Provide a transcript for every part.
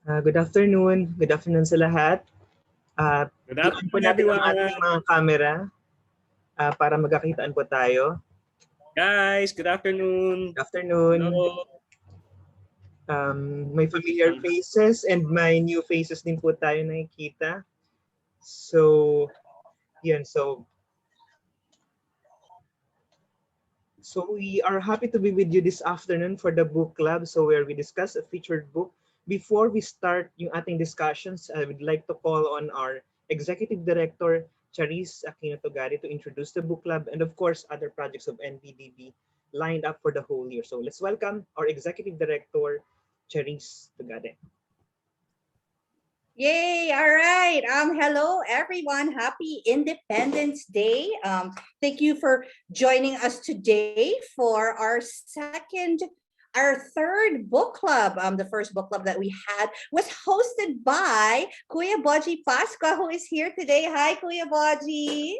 Good afternoon. Good afternoon sa lahat. Good Tiin po afternoon, natin ang everyone. ating mga camera para magkakitaan po tayo. Guys, good afternoon. Good afternoon. Hello. May familiar faces and may new faces din po tayo nakikita. So, yan. So we are happy to be with you this afternoon for the book club. So where we discuss a featured book. Before we start yung ating discussions, I would like to call on our Executive Director, Charis Aquino Togari, to introduce the book club and of course other projects of NBDB lined up for the whole year. So let's welcome our Executive Director, Charis Togari. Yay! All right. Hello, everyone. Happy Independence Day. Thank you for joining us today for our third book club. The first book club that we had was hosted by Kuya Boji Pascua, who is here today. Hi, Kuya Boji.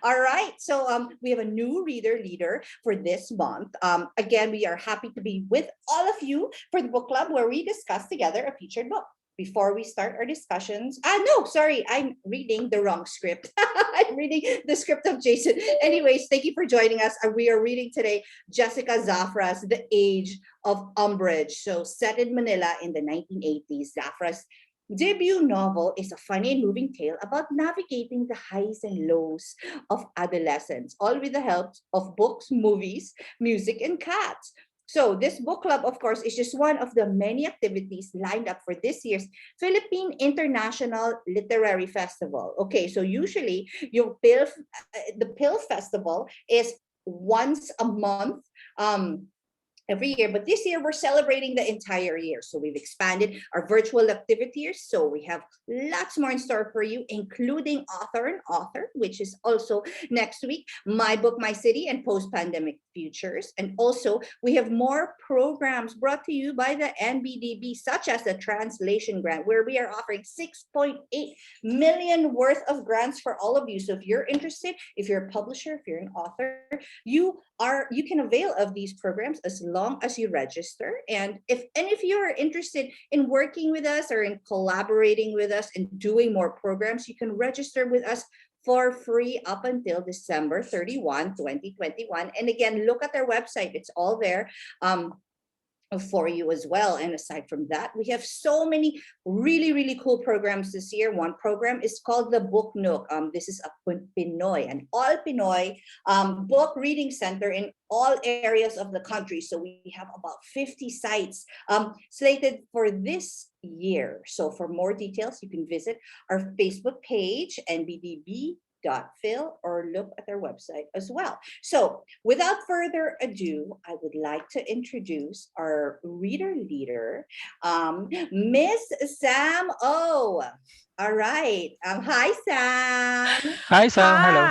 All right, so we have a new reader leader for this month. Again, we are happy to be with all of you for the book club where we discuss together a featured book. Before we start our discussions, no, sorry, I'm reading the wrong script. I'm reading the script of Jason. Anyways, thank you for joining us. We are reading today Jessica Zafra's The Age of Umbrage. So set in Manila in the 1980s, Zafra's debut novel is a funny and moving tale about navigating the highs and lows of adolescence, all with the help of books, movies, music, and cats. So this book club, of course, is just one of the many activities lined up for this year's Philippine International Literary Festival. Okay, so usually the PIL Festival is once a month. Every year, but this year we're celebrating the entire year. So we've expanded our virtual activities. So we have lots more in store for you, including author, which is also next week, My Book, My City, and Post-Pandemic Futures. And also we have more programs brought to you by the NBDB, such as the Translation Grant, where we are offering 6.8 million worth of grants for all of you. So if you're interested, if you're a publisher, if you're an author, you can avail of these programs as long as you register. And if you're interested in working with us or in collaborating with us and doing more programs, you can register with us for free up until December 31, 2021. And again, look at our website. It's all there. For you as well. And aside from that, we have so many really, really cool programs this year. One program is called the Book Nook. This is a Pinoy, an all Pinoy book reading center in all areas of the country. So we have about 50 sites slated for this year. So for more details, you can visit our Facebook page, NBDB.Phil, or look at their website as well. So without further ado, I would like to introduce our reader leader, Miss Sam O. All right. Hi, Sam. Hi, Sam. Hello.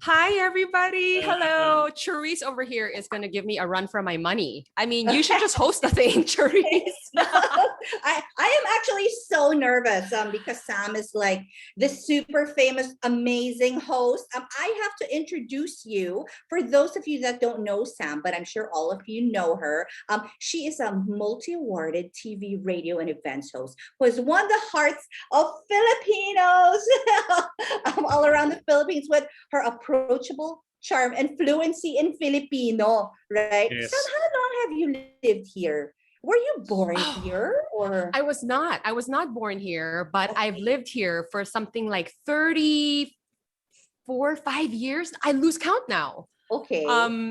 Hi, everybody. Hello. Charisse over here is going to give me a run for my money. I mean, you should just host the thing, Charisse. I am actually so nervous because Sam is like the super famous, amazing host. I have to introduce you for those of you that don't know Sam, but I'm sure all of you know her. She is a multi-awarded TV, radio, and events host who has won the hearts of Filipinos all around the Philippines with her approachable charm and fluency in Filipino, right? Yes. Sam, how long have you lived here? Were you born here or? I was not born here, but okay. I've lived here for something like 34, 5 years. I lose count now. Okay.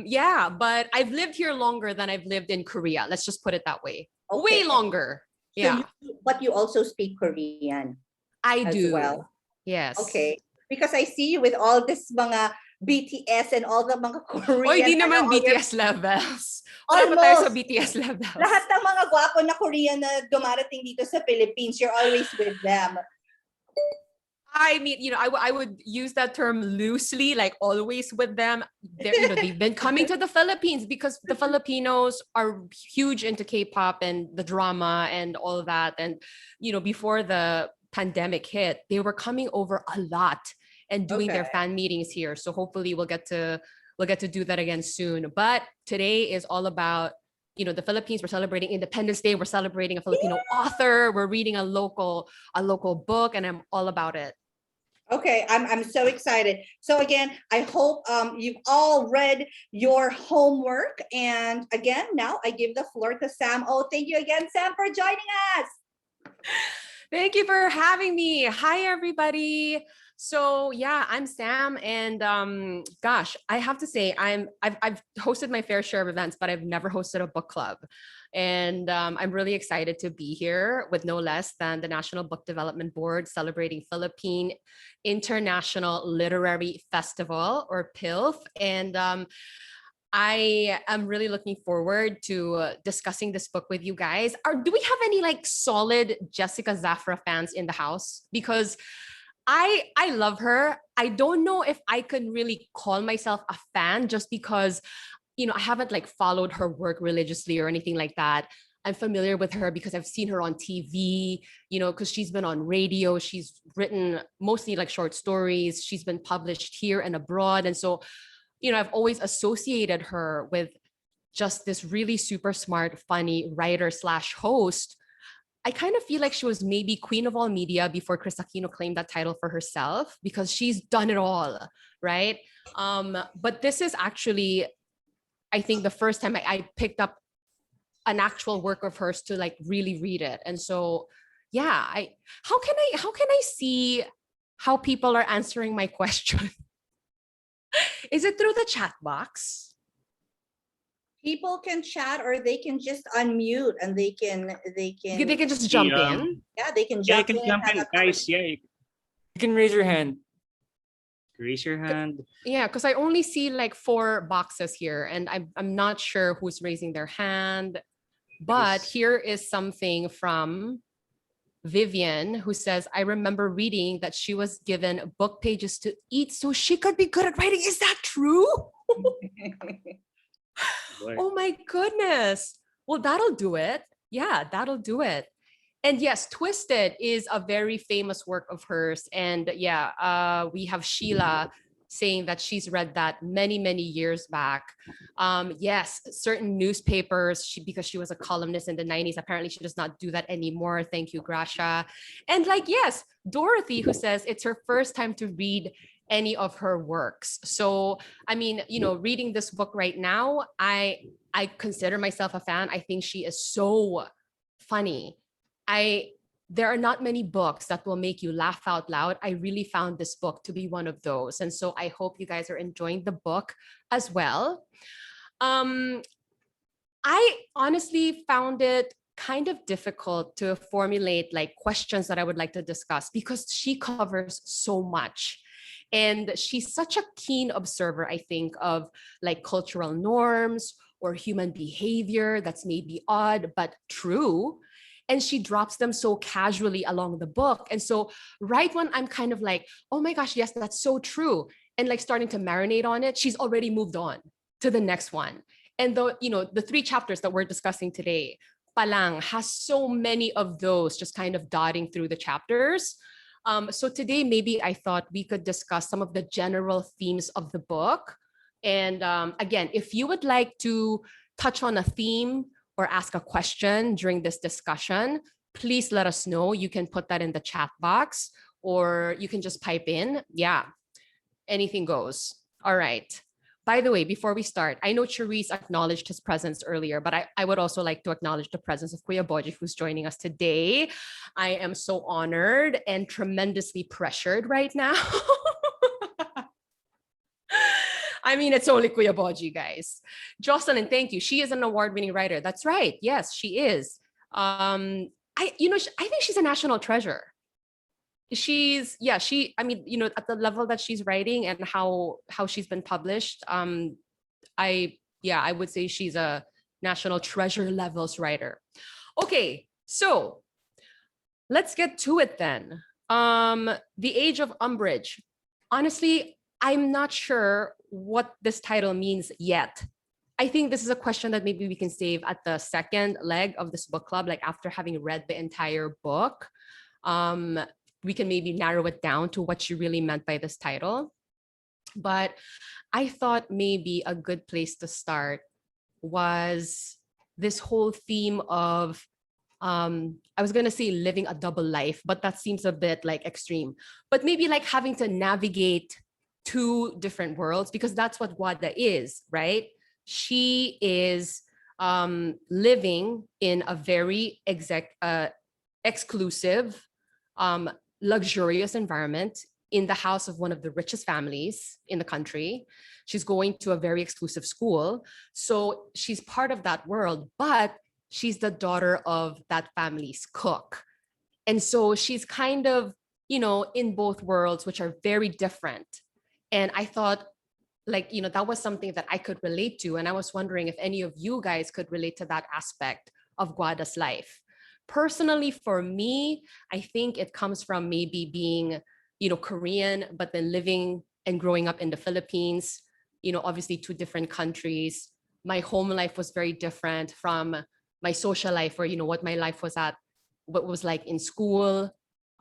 Yeah, but I've lived here longer than I've lived in Korea. Let's just put it that way. Okay. Way longer. Yeah. So but you also speak Korean. I do. Well. Yes. Okay. Because I see you with all this mga BTS and all the mga Korean. Oy, di naman BTS levels. Almost. Tayo sa BTS levels. Lahat ng mga gwapo na Korean na dumarating dito sa Philippines, you're always with them. I mean, I would use that term loosely, like always with them. They've been coming to the Philippines because the Filipinos are huge into K-pop and the drama and all of that. And, before the pandemic hit, they were coming over a lot and doing their fan meetings here. So hopefully we'll get to do that again soon. But today is all about the Philippines, we're celebrating Independence Day, we're celebrating a Filipino author, we're reading a local book, and I'm all about it. Okay, I'm so excited. So again, I hope you've all read your homework. And again, now I give the floor to Sam. Oh, thank you again, Sam, for joining us. Thank you for having me. Hi, everybody. So yeah, I'm Sam, and gosh, I have to say I've hosted my fair share of events, but I've never hosted a book club, and I'm really excited to be here with no less than the National Book Development Board celebrating Philippine International Literary Festival, or PILF, and I am really looking forward to discussing this book with you guys. Do we have any like solid Jessica Zafra fans in the house? Because I love her. I don't know if I can really call myself a fan just because, I haven't like followed her work religiously or anything like that. I'm familiar with her because I've seen her on TV, because she's been on radio. She's written mostly like short stories. She's been published here and abroad. And so, I've always associated her with just this really super smart, funny writer slash host. I kind of feel like she was maybe queen of all media before Chris Aquino claimed that title for herself, because she's done it all, right? But this is actually, I think, the first time I picked up an actual work of hers to like really read it. And so, yeah, how can I see how people are answering my question? Is it through the chat box? People can chat, or they can just unmute, and they can just jump in. Yeah, they can Yeah, you jump can in. jump in, guys. Yeah, you can raise your hand. raise your hand. Yeah, because I only see like 4 boxes here, and I'm not sure who's raising their hand. But here is something from Vivian, who says, I remember reading that she was given book pages to eat so she could be good at writing. Is that true? Oh my goodness. Well, that'll do it. Yeah, that'll do it. And yes, Twisted is a very famous work of hers. And yeah, we have Sheila saying that she's read that many, many years back. Yes, certain newspapers, because she was a columnist in the 90s, apparently she does not do that anymore. Thank you, Gracia. And like, yes, Dorothy, who says it's her first time to read any of her works. So, I mean, reading this book right now, I consider myself a fan. I think she is so funny. There are not many books that will make you laugh out loud. I really found this book to be one of those. And so I hope you guys are enjoying the book as well. I honestly found it kind of difficult to formulate like questions that I would like to discuss, because she covers so much. And she's such a keen observer, I think, of like cultural norms or human behavior that's maybe odd, but true. And she drops them so casually along the book. And so right when I'm kind of like, oh my gosh, yes, that's so true, and like starting to marinate on it, she's already moved on to the next one. And the 3 chapters that we're discussing today, Palang, has so many of those just kind of dotting through the chapters. So today, maybe I thought we could discuss some of the general themes of the book. And again, if you would like to touch on a theme or ask a question during this discussion, please let us know. You can put that in the chat box, or you can just pipe in. Yeah, anything goes. All right. By the way, before we start, I know Charisse acknowledged his presence earlier, but I would also like to acknowledge the presence of Kuya Boji, who's joining us today. I am so honored and tremendously pressured right now. I mean, it's only Kuya Boji, guys. Jocelyn, thank you. She is an award-winning writer. That's right. Yes, she is. I think she's a national treasure. I mean, at the level that she's writing and how she's been published, I would say she's a national treasure levels writer. Okay, so let's get to it then. The Age of Umbrage. Honestly, I'm not sure what this title means yet. I think this is a question that maybe we can save at the second leg of this book club, like after having read the entire book. We can maybe narrow it down to what she really meant by this title. But I thought maybe a good place to start was this whole theme of I was gonna say living a double life, but that seems a bit like extreme. But maybe like having to navigate two different worlds, because that's what Guada is, right? She is living in a very exclusive, luxurious environment in the house of one of the richest families in the country. She's going to a very exclusive school. So she's part of that world, but she's the daughter of that family's cook. And so she's kind of, in both worlds, which are very different. And I thought, that was something that I could relate to. And I was wondering if any of you guys could relate to that aspect of Guada's life. Personally, for me, I think it comes from maybe being, Korean, but then living and growing up in the Philippines, obviously two different countries. My home life was very different from my social life, or, what my life was at, what was like in school.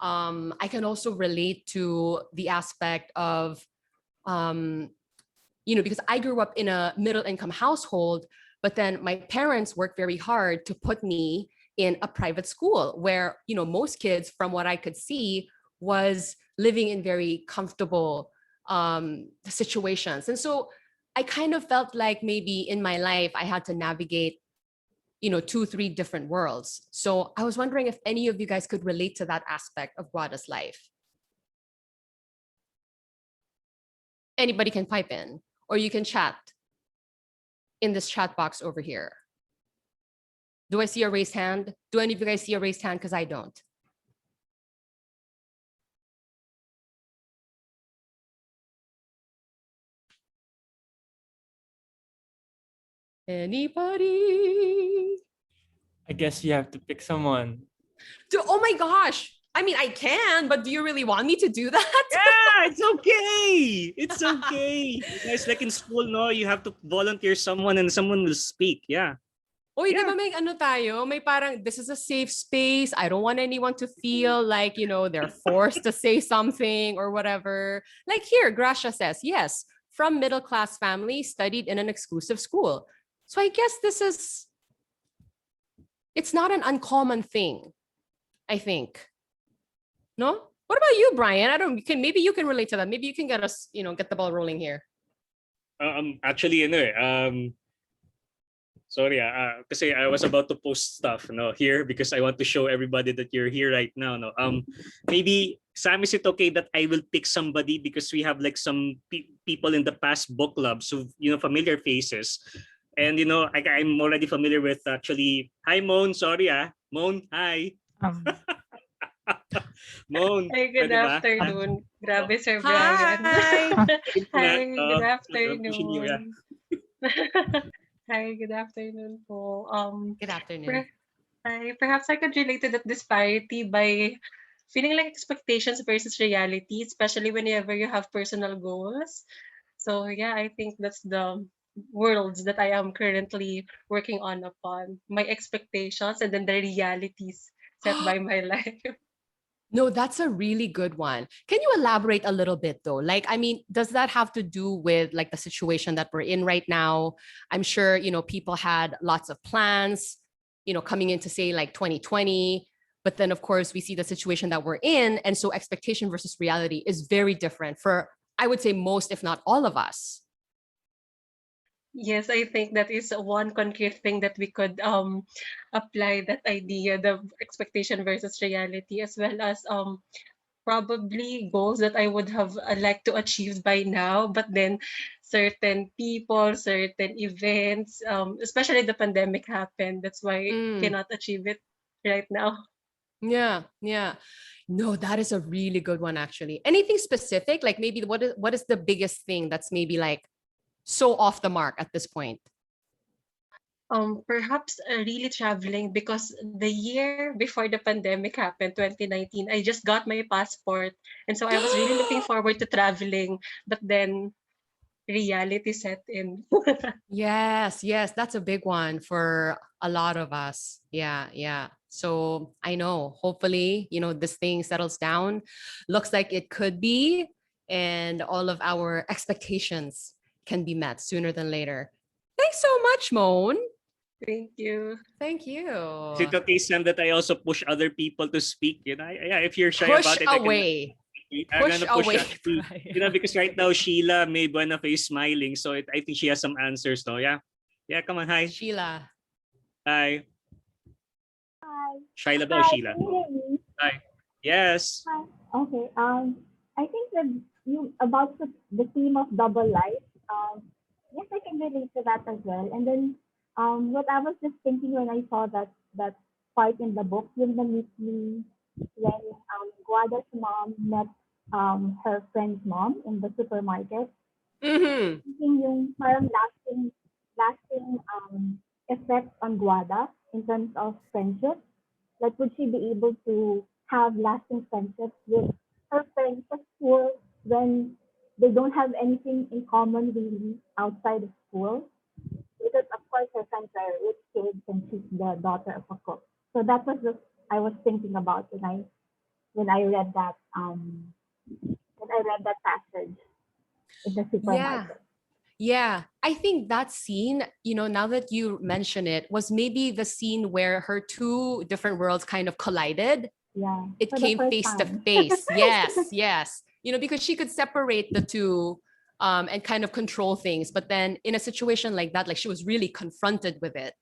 I can also relate to the aspect of, because I grew up in a middle income household, but then my parents worked very hard to put me in a private school where, most kids, from what I could see, was living in very comfortable situations. And so I kind of felt like maybe in my life, I had to navigate, 2-3 different worlds. So I was wondering if any of you guys could relate to that aspect of Guada's life. Anybody can pipe in, or you can chat in this chat box over here. Do I see a raised hand? Do any of you guys see a raised hand? Because I don't. Anybody? I guess you have to pick someone. Oh my gosh. I mean, I can, but do you really want me to do that? Yeah, it's okay. It's okay. Guys, like in school, no, you have to volunteer someone and someone will speak. Yeah. Oy, di Yeah. ba may ano tayo? May parang, this is a safe space. I don't want anyone to feel like, they're forced to say something or whatever. Like here, Gracia says, yes, from middle-class family, studied in an exclusive school. So I guess it's not an uncommon thing, I think. No? What about you, Brian? Maybe you can relate to that. Maybe you can get us, get the ball rolling here. Actually, sorry, kasi I was about to post stuff, here because I want to show everybody that you're here right now, no. Maybe Sam, is it okay that I will pick somebody because we have like some people in the past book clubs who, familiar faces, and I'm already familiar with actually. Hi, Moan. Sorry, Moan. Hi. Moan. Hi, good pwede ba? afternoon. Grabe, Sir Hi. Brian. Hi, good pushing you, yeah. afternoon. Hi, good afternoon po. Good afternoon. Perhaps I could relate to that disparity by feeling like expectations versus reality, especially whenever you have personal goals. So yeah, I think that's the worlds that I am currently working on upon. My expectations and then the realities set by my life. No, that's a really good one. Can you elaborate a little bit though? Like, I mean, does that have to do with like the situation that we're in right now? I'm sure, people had lots of plans, coming into say like 2020, but then of course we see the situation that we're in. And so expectation versus reality is very different for, I would say, most, if not all of us. Yes, I think that is one concrete thing that we could apply that idea, the expectation versus reality, as well as probably goals that I would have liked to achieve by now, but then certain people, certain events, especially the pandemic happened. That's why I cannot achieve it right now. Yeah. No, that is a really good one, actually. Anything specific? Like maybe what is the biggest thing that's maybe like so off the mark at this point? Perhaps really traveling, because the year before the pandemic happened, 2019, I just got my passport. And so I was really looking forward to traveling, but then reality set in. Yes, that's a big one for a lot of us. Yeah. So I know, hopefully, this thing settles down. Looks like it could be, and all of our expectations can be met sooner than later. Thanks so much, Moan. Thank you. Thank you. Is it okay, Sam, that I also push other people to speak? Yeah, if you're shy Push about it, away. I'm Push gonna push away. actually. Because right now Sheila may buena face smiling, so I think she has some answers. No, yeah. Come on, hi, Sheila. hi. Hi. Sheila ba o Hi, Sheila? can you hear me? Hi. Yes. Hi. Okay. I think that you about the theme of double life. Yes, I can relate to that as well. And then, what I was just thinking when I saw that part in the book, yung na-meet me when Guada's mom met her friend's mom in the supermarket. Mm-hmm. Thinking yung parang lasting effect on Guada in terms of friendship. Like, would she be able to have lasting friendships with her friends at school when they don't have anything in common really outside of school? Because of course her friends are rich kids and she's the daughter of a cook. So that was what I was thinking about when I read that passage in the Yeah. supermarket. Yeah, I think that scene, now that you mention it, was maybe the scene where her two different worlds kind of collided. Yeah. It For the came first face to time. face. Yes. Because she could separate the two and kind of control things. But then in a situation like that, like she was really confronted with it.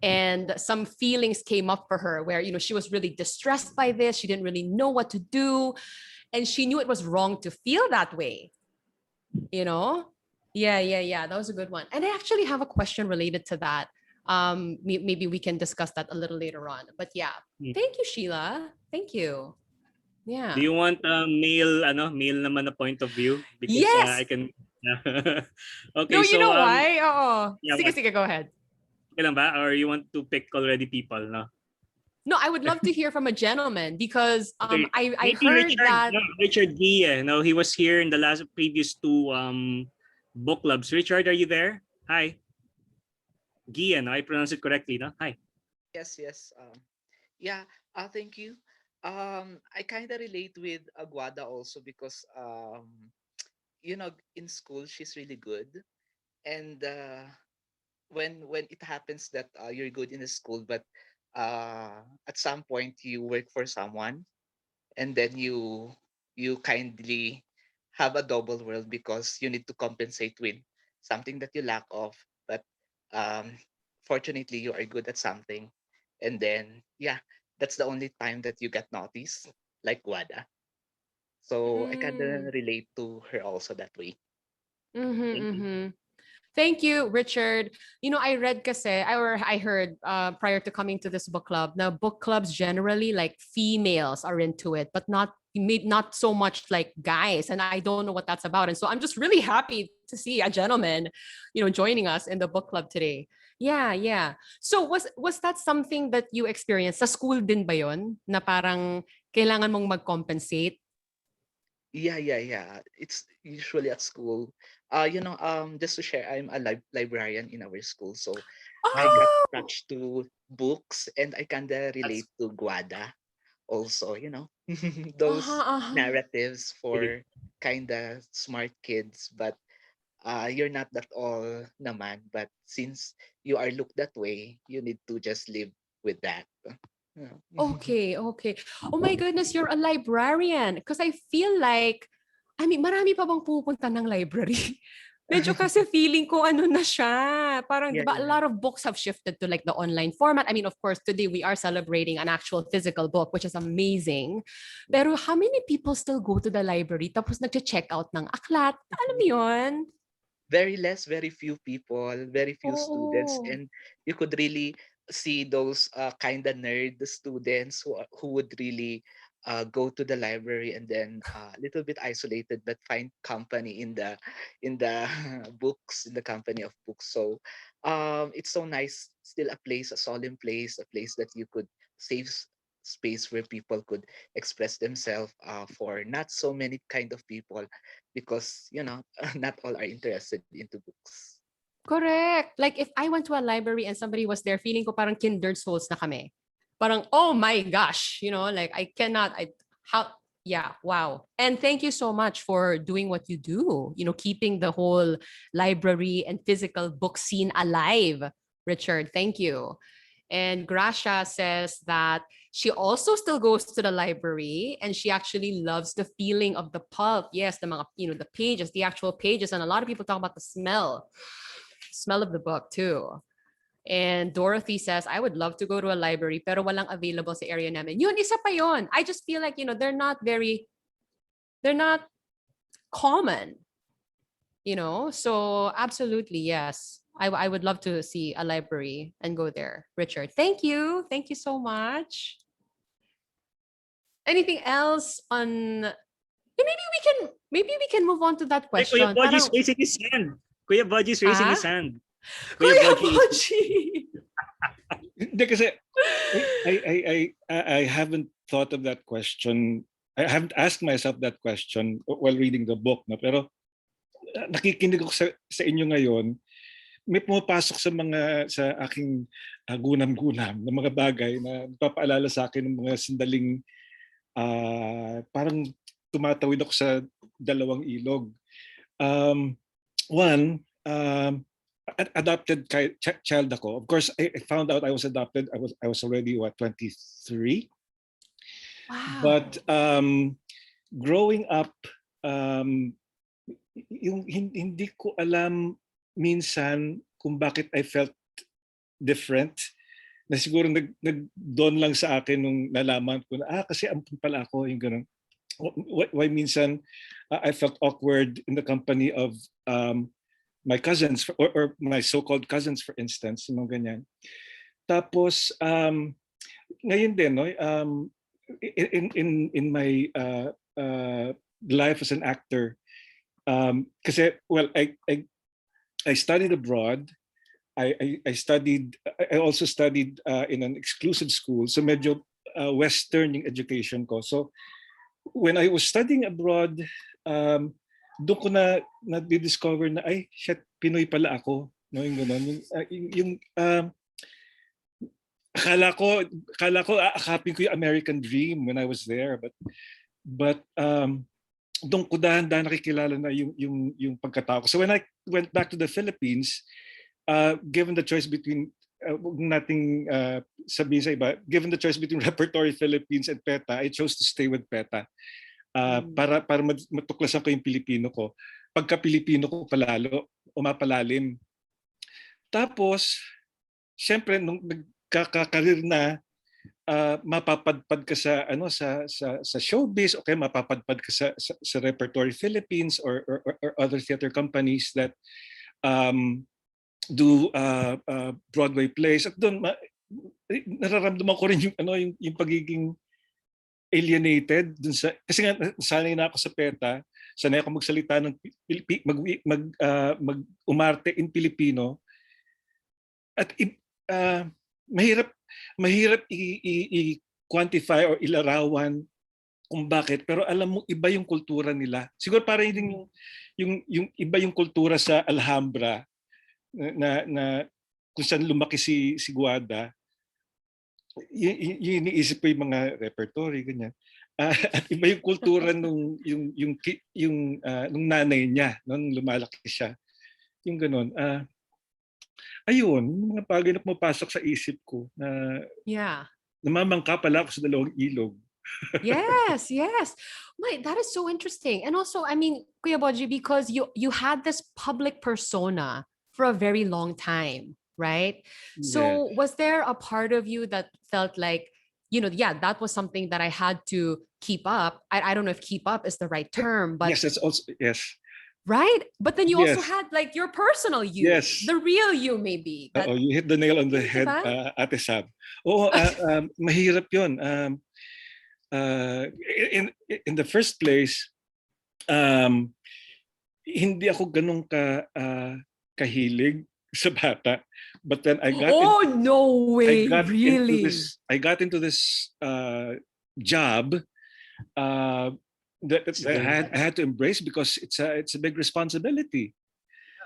And some feelings came up for her where, she was really distressed by this. She didn't really know what to do. And she knew it was wrong to feel that way, Yeah. That was a good one. And I actually have a question related to that. Maybe we can discuss that a little later on. But yeah, thank you, Sheila. Thank you. Yeah. Do you want male naman na point of view? Because Yes. I can. Okay, No, so you know why? yeah, Sige, go ahead. Okay lang ba? Or you want to pick already people, no? No, I would love to hear from a gentleman because Okay. I Maybe heard Richard, that. no, Richard Guia. No, he was here in the previous two book clubs. Richard, are you there? Hi. Guia, no? I pronounce it correctly, no? Hi. Yes. Yeah. Thank you. I kind of relate with Guada also because in school she's really good, and when it happens that you're good in the school, but at some point you work for someone, and then you kindly have a double world because you need to compensate with something that you lack of, but um fortunately you are good at something, and then yeah, that's the only time that you get noticed, like Guada. So I kind Mm, of relate to her also that way. Thank you. mm-hmm. Thank you, Richard. I read I heard prior to coming to this book club. Now, book clubs generally, like, females are into it, but not so much like guys. And I don't know what that's about. And so I'm just really happy to see a gentleman, joining us in the book club today. Yeah. So was that something that you experienced? Sa school din ba yun? Na parang kailangan mong mag-compensate? Yeah. It's usually at school. Just to share, I'm a librarian in our school, so I got Oh, attached to books, and I kinda That's relate to Guada also. Those uh-huh. narratives really for kinda smart kids, but you're not that all naman. But since you are looked that way, you need to just live with that. Yeah. Okay. Oh my goodness, you're a librarian. Because I feel like, marami pa bang pupunta ng library? Medyo kasi feeling ko ano na siya. Parang, di Yeah, ba, a yeah. lot of books have shifted to like the online format. Of course, today we are celebrating an actual physical book, which is amazing. Pero how many people still go to the library tapos nag-check out ng aklat? Alam mo yun? Very few people, very few students, Oo. and you could really see those kind of nerd students who would really go to the library, and then a little bit isolated but find company in the books, in the company of books. So it's so nice, still a place, a solemn place, a place that you could save space where people could express themselves, for not so many kind of people, because not all are interested into books. Correct. Like if I went to a library and somebody was there, feeling ko parang kindred souls na kami. Parang, oh my gosh, like I cannot, yeah, wow. And thank you so much for doing what you do, keeping the whole library and physical book scene alive, Richard. Thank you. And Gracia says that she also still goes to the library and she actually loves the feeling of the pulp. Yes, the mga, the pages, the actual pages. And a lot of people talk about the smell of the book too. And Dorothy says, I would love to go to a library pero walang available sa area namin. Yun, isa pa yun. I just feel like, they're not common, So absolutely, yes. I would love to see a library and go there. Richard, thank you. Thank you so much. Anything else on... Maybe we can move on to that Hey, question. Kuya Boji's raising his hand. Kuya Boji's raising his hand. Kuya Boji. Boji. Hindi kasi I haven't thought of that question. I haven't asked myself that question while reading the book. No? Pero nakikinig ako sa inyo ngayon, may pumapasok sa aking gunam-gunam na mga bagay na nagpapaalala sa akin ng mga sandaling parang tumatawid ako sa dalawang ilog. One, adopted child ako. Of course, I found out I was adopted. I was already 23. Wow. But growing up, yung hindi ko alam minsan kung bakit I felt different. Na siguro nag-dawn lang sa akin nung nalaman ko na kasi ampun pala ako, yung ganun. Why minsan I felt awkward in the company of my cousins or my so-called cousins, for instance, yung mga ganyan. Tapos ngayon din, no, in my life as an actor, kasi I studied abroad. I also studied in an exclusive school, so medyo Western yung education ko. So when I was studying abroad, doon ko na-discover na shit, Pinoy pala ako, no, yung gano'n. Yung akala ko aakapin ko yung American dream when I was there, but doon ko dahan-dahan nakikilala na yung pagkatao ko. So when I went back to the Philippines, given the choice between wag nating sabihin sa iba, given the choice between Repertory Philippines and PETA, I chose to stay with PETA. Para matuklasan ko yung Pilipino ko. Pagka Pilipino ko palalo, umapalalim. Tapos, syempre nung nagkakarir na, mapapadpad ka sa showbiz, okay, mapapadpad ka sa Repertory Philippines or other theater companies that do Broadway plays. At doon nararamdaman ko rin yung pagiging alienated dun kasi nga sanay na ako sa PETA, sanay ako magsalita ng umarte in Filipino at mahirap i-quantify or ilarawan kung bakit, pero alam mo iba yung kultura nila. Siguro parang yung iba yung kultura sa Alhambra na kung saan lumaki si Guada. Yung iniisip ko yung mga repertory ganyan. At iba yung kultura nung nanay niya nung lumalaki siya. Yung ganoon. Ayun, mga bagay na pumapasok sa isip ko na namamangka pala ako sa dalawang ilog. Yes. Wait, that is so interesting. And also, I mean, Kuya Boji, because you had this public persona for a very long time, right? So was there a part of you that felt like, that was something that I had to keep up? I don't know if keep up is the right term, but yes, it's also yes. Right? But then you also had like your personal you, the real you maybe. You hit the nail on the head, Ate Sab. Oo, mahirap yun. In the first place, hindi ako ganun kahilig sa bata. But then I got I got into this job that I had to embrace because it's a big responsibility.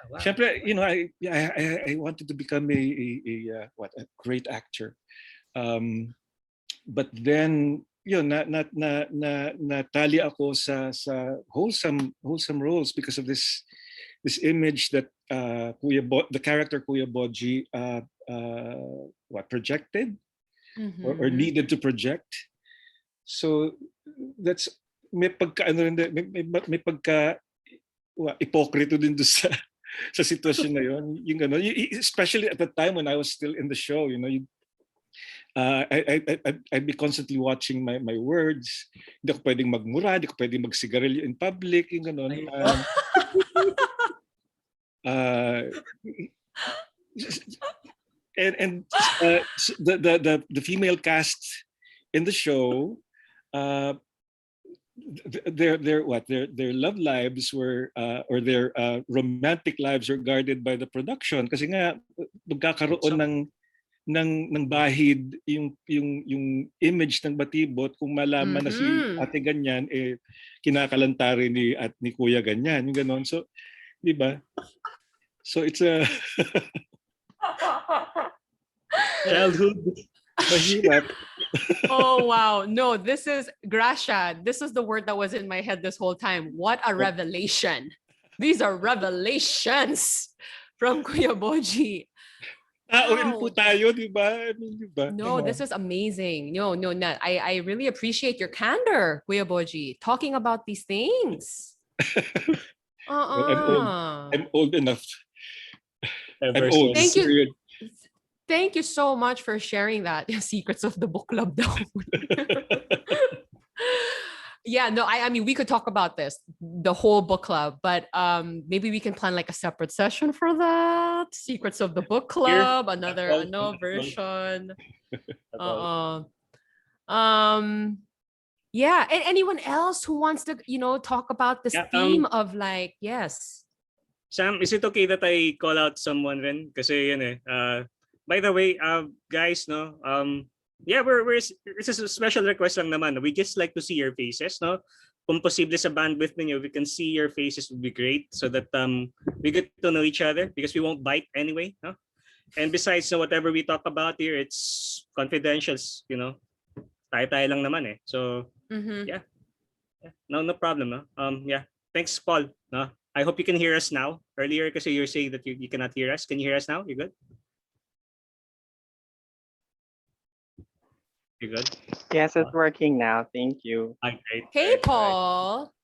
Wow. Siyempre, I wanted to become a great actor. But then natali ako sa wholesome roles because of this image that the character Kuya Boji projected or Mhm. needed to project. So that's may pagka ano rin din- may pagka ipokrito din doon sa sa sitwasyon na yon, yung gano'n. Especially at the time when I was still in the show, I'd be constantly watching my words. Hindi ako pwedeng magmura, hindi ako pwedeng magsigarilyo in public, yung gano'n. The female cast in the show, their love lives were or their romantic lives were guarded by the production kasi nga magkakaroon ng bahid yung image ng batibot kung malaman na si ate ganyan kinakalantari ni kuya ganyan, yung ganon. So di ba, so it's a Childhood. mahirap. Oh wow. No, this is Gracia. This is the word that was in my head this whole time. What a revelation. These are revelations from Kuya Boji. Rin po tayo, di ba? I mean, di ba? No, Come this on. is amazing. No, Nat. I really appreciate your candor, Kuya Boji, talking about these things. Well, I'm old enough. I'm old. Thank you. Period. Thank you so much for sharing that. Secrets of the book club daw. Yeah, no, I mean we could talk about this, the whole book club, but maybe we can plan like a separate session for that. Secrets of the book club, another version. Yeah, and anyone else who wants to, talk about this theme of like, yes. Sam, is it okay that I call out someone rin? Kasi yun by the way, guys, no, it's a special request lang naman. We just like to see your faces, no? Kung posible sa bandwidth ninyo, we can see your faces would be great so that we get to know each other because we won't bite anyway, no? And besides, whatever we talk about here, it's confidential, tayo lang naman So, yeah. No problem, no? Yeah. Thanks, Paul. No? I hope you can hear us now. Earlier, kasi you're saying that you cannot hear us. Can you hear us now? You good? You good? Yes, it's working now. Thank you. Great. Hey, Paul.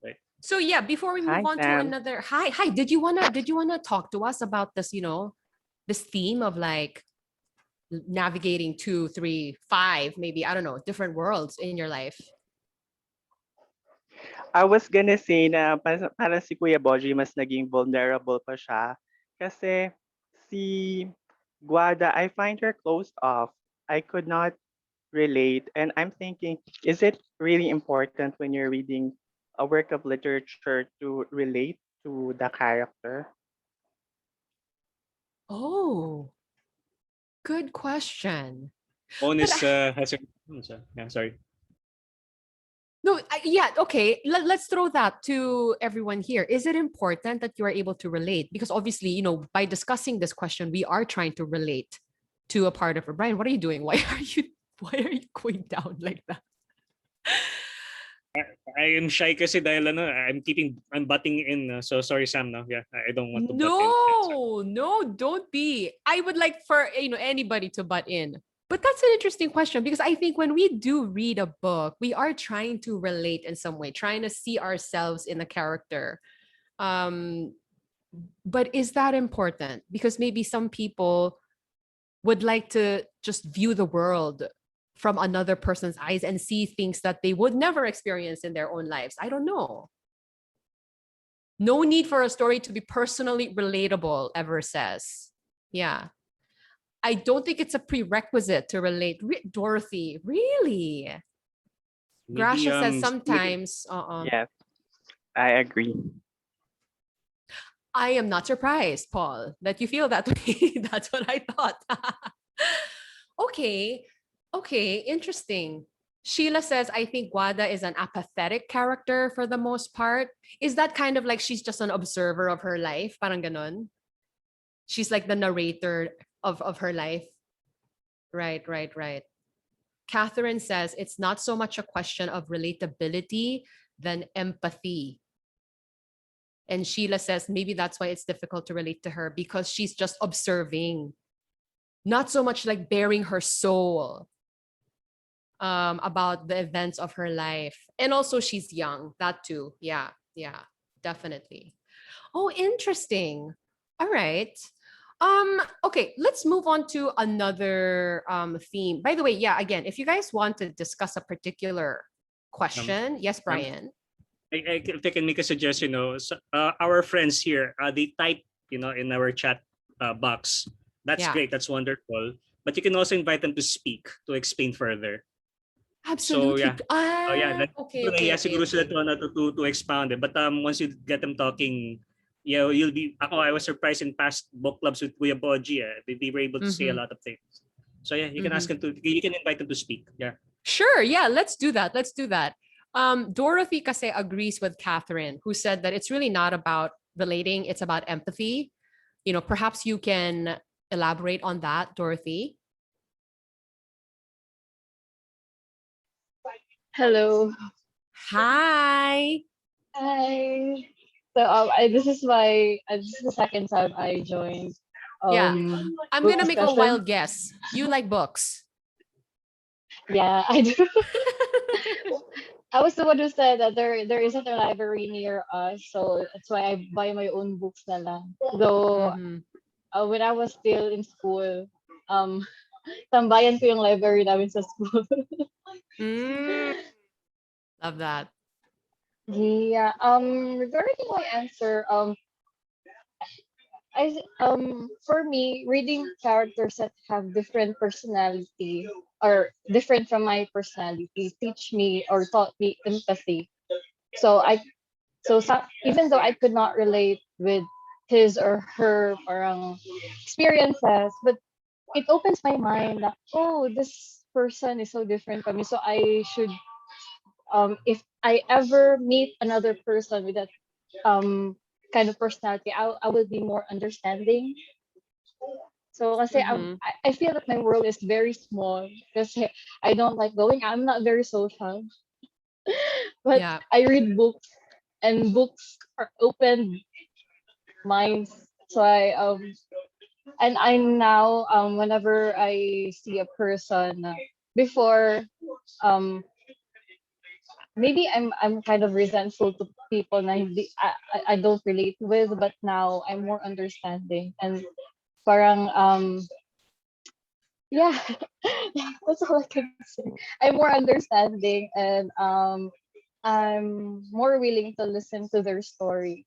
Right. So yeah, before we move on to another, hi. Did you wanna talk to us about this? This theme of like navigating 2, 3, 5, maybe I don't know, different worlds in your life. I was gonna say na para si Kuya Boji mas naging vulnerable pa siya kasi si Guada, I find her closed off. I could not relate. And I'm thinking, is it really important when you're reading a work of literature to relate to the character? Oh, good question. Honest, sorry. No, yeah, okay. Let's throw that to everyone here. Is it important that you are able to relate? Because obviously, by discussing this question, we are trying to relate to a part of her. Brian, what are you doing? Why are you going down like that? I am shy kasi dahil I'm butting in. So sorry, Sam. No, yeah, I don't want to butt in. No, don't be. I would like for anybody to butt in. But that's an interesting question because I think when we do read a book, we are trying to relate in some way, trying to see ourselves in the character. But is that important? Because maybe some people would like to just view the world from another person's eyes and see things that they would never experience in their own lives. I don't know. No need for a story to be personally relatable, ever says. Yeah. I don't think it's a prerequisite to relate. Dorothy, really? Maybe, Gracia says sometimes. Yes, I agree. I am not surprised, Paul, that you feel that way. That's what I thought. Okay, interesting. Sheila says, I think Guada is an apathetic character for the most part. Is that kind of like she's just an observer of her life? Parang ganon? She's like the narrator of her life. Right. Catherine says, it's not so much a question of relatability than empathy. And Sheila says, maybe that's why it's difficult to relate to her because she's just observing not so much like bearing her soul about the events of her life. And also she's young, that too. Yeah, definitely. Oh, interesting. All right. Okay, let's move on to another theme. By the way, yeah, again, if you guys want to discuss a particular question, yes, Brian. If I can make a suggestion, our friends here, they type, in our chat box. That's Yeah. great. That's wonderful. But you can also invite them to speak, to explain further. Absolutely. So yeah, Okay. siguro sila to expound it. But once you get them talking, you'll be. I was surprised in past book clubs with Kuya Boji. They were able to say a lot of things. So yeah, you can ask them you can invite them to speak. Yeah. Sure. Yeah, let's do that. Dorothy kasi agrees with Catherine, who said that it's really not about relating, it's about empathy. Perhaps you can elaborate on that, Dorothy. Hello. Hi. Hi. So this is the second time I joined. Yeah. I'm book gonna make a discussion. wild guess. You like books. Yeah, I do. I was the one who said that there isn't a library near us, so that's why I buy my own books na lang. Though when I was still in school, tambayan ko yung library namin sa school. Love that. Yeah. Regarding my answer, for me, reading characters that have different personality or different from my personality teach me or taught me empathy. So even though I could not relate with his or her parang experiences, but it opens my mind that, oh, this person is so different from me. So I should, if I ever meet another person with that kind of personality, I will be more understanding. So kasi I feel that my world is very small because I don't like going. I'm not very social, but I read books, and books are open minds. So I now whenever I see a person before maybe I'm kind of resentful to people na I don't relate with, but now I'm more understanding and parang yeah, that's all I can say. I'm more understanding and I'm more willing to listen to their story.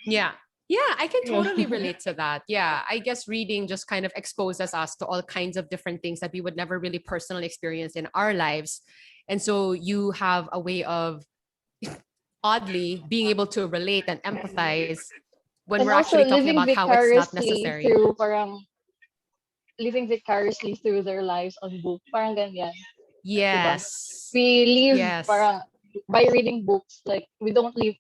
Yeah, I can totally relate to that. Yeah, I guess reading just kind of exposes us to all kinds of different things that we would never really personally experience in our lives. And so you have a way of oddly being able to relate and empathize when and we're also actually talking living about how it's not vicariously necessary. through parang living vicariously through their lives on book. Parang ganyan. Yes. Diba? We live Yes. parang by reading books, like we don't live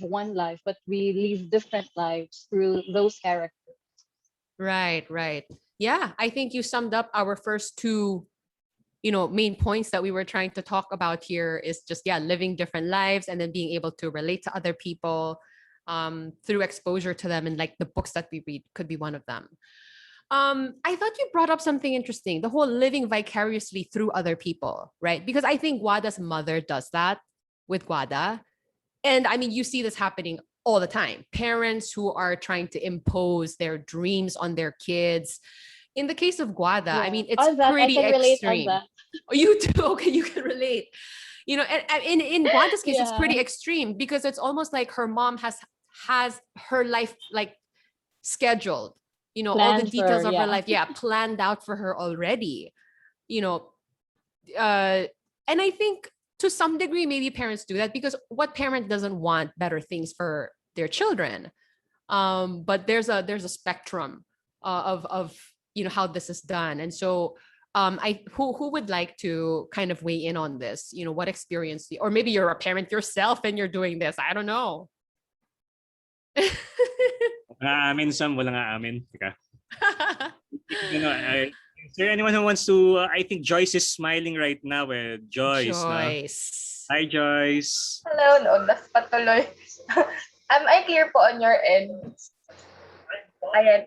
one life, but we live different lives through those characters. Right. Yeah, I think you summed up our first two main points that we were trying to talk about here is just living different lives and then being able to relate to other people through exposure to them, and like the books that we read could be one of them. I thought you brought up something interesting, the whole living vicariously through other people, right? Because I think Guada's mother does that with Guada. And I mean, you see this happening all the time. Parents who are trying to impose their dreams on their kids. In the case of Guada, I mean, it's pretty extreme. Oh, you do? Okay, you can relate. And in Guada's case, it's pretty extreme because it's almost like her mom has her life like scheduled. All the details of her life, planned out for her already. And I think to some degree, maybe parents do that because what parent doesn't want better things for their children? But there's a spectrum of how this is done, and so who would like to kind of weigh in on this? What experience, or maybe you're a parent yourself and you're doing this. I don't know. Amin some, wala nga amin. Teka. Is there anyone who wants to? I think Joyce is smiling right now. Joyce. Hi, Joyce. Hello, that's patuloy. I clear po on your end. Ayan.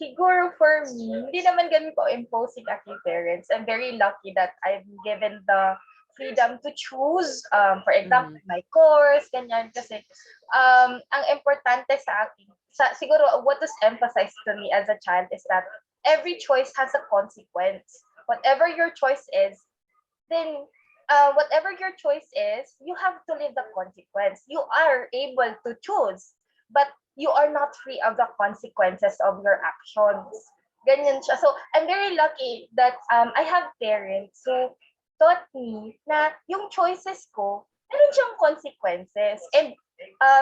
siguro for me, hindi naman ganun ko imposing aking parents. I'm very lucky that I'm given the freedom to choose, for example, my course, ganyan. Kasi, ang importante sa akin, siguro what was emphasized to me as a child is that every choice has a consequence. Whatever your choice is, then whatever your choice is, you have to live the consequence. You are able to choose, but you are not free of the consequences of your actions. Ganyan siya. So, I'm very lucky that I have parents who taught me na yung choices ko, meron siyang consequences. And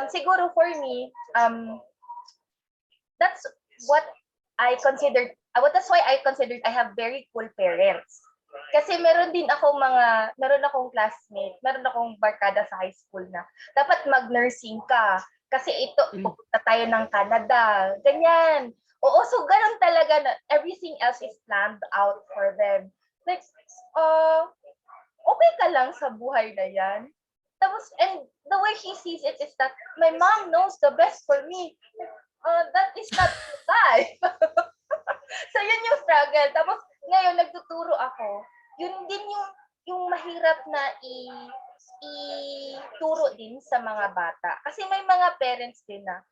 siguro for me, that's what I considered, that's why I considered I have very cool parents. Kasi meron akong classmate, meron akong barkada sa high school na dapat mag-nursing ka. Kasi pupunta tayo ng Canada. Ganyan. Oo, so ganun talaga na everything else is planned out for them. Like, okay ka lang sa buhay na yan. Tapos, and the way he sees it is that my mom knows the best for me. That is not life. So, yun yung struggle. Tapos, ngayon, nagtuturo ako. Yun din yung mahirap na ituro din sa mga bata. Kasi may mga parents din na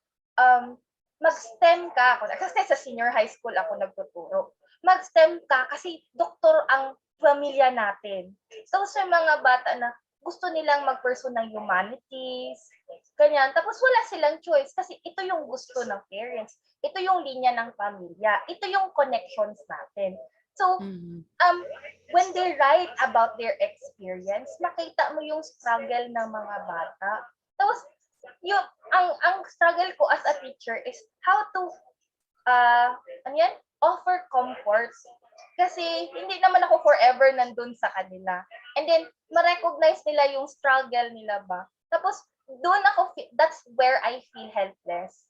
mag-STEM ka. Kasi sa senior high school ako nagtuturo. Mag-STEM ka kasi doktor ang pamilya natin. So sa mga bata na gusto nilang mag-pursue ng humanities, ganyan. Tapos wala silang choice kasi ito yung gusto ng parents. Ito yung linya ng pamilya. Ito yung connections natin. So, when they write about their experience, makita mo yung struggle ng mga bata. Tapos, ang struggle ko as a teacher is how to offer comfort. Kasi hindi naman ako forever nandun sa kanila. And then, ma-recognize nila yung struggle nila ba. Tapos, that's where I feel helpless.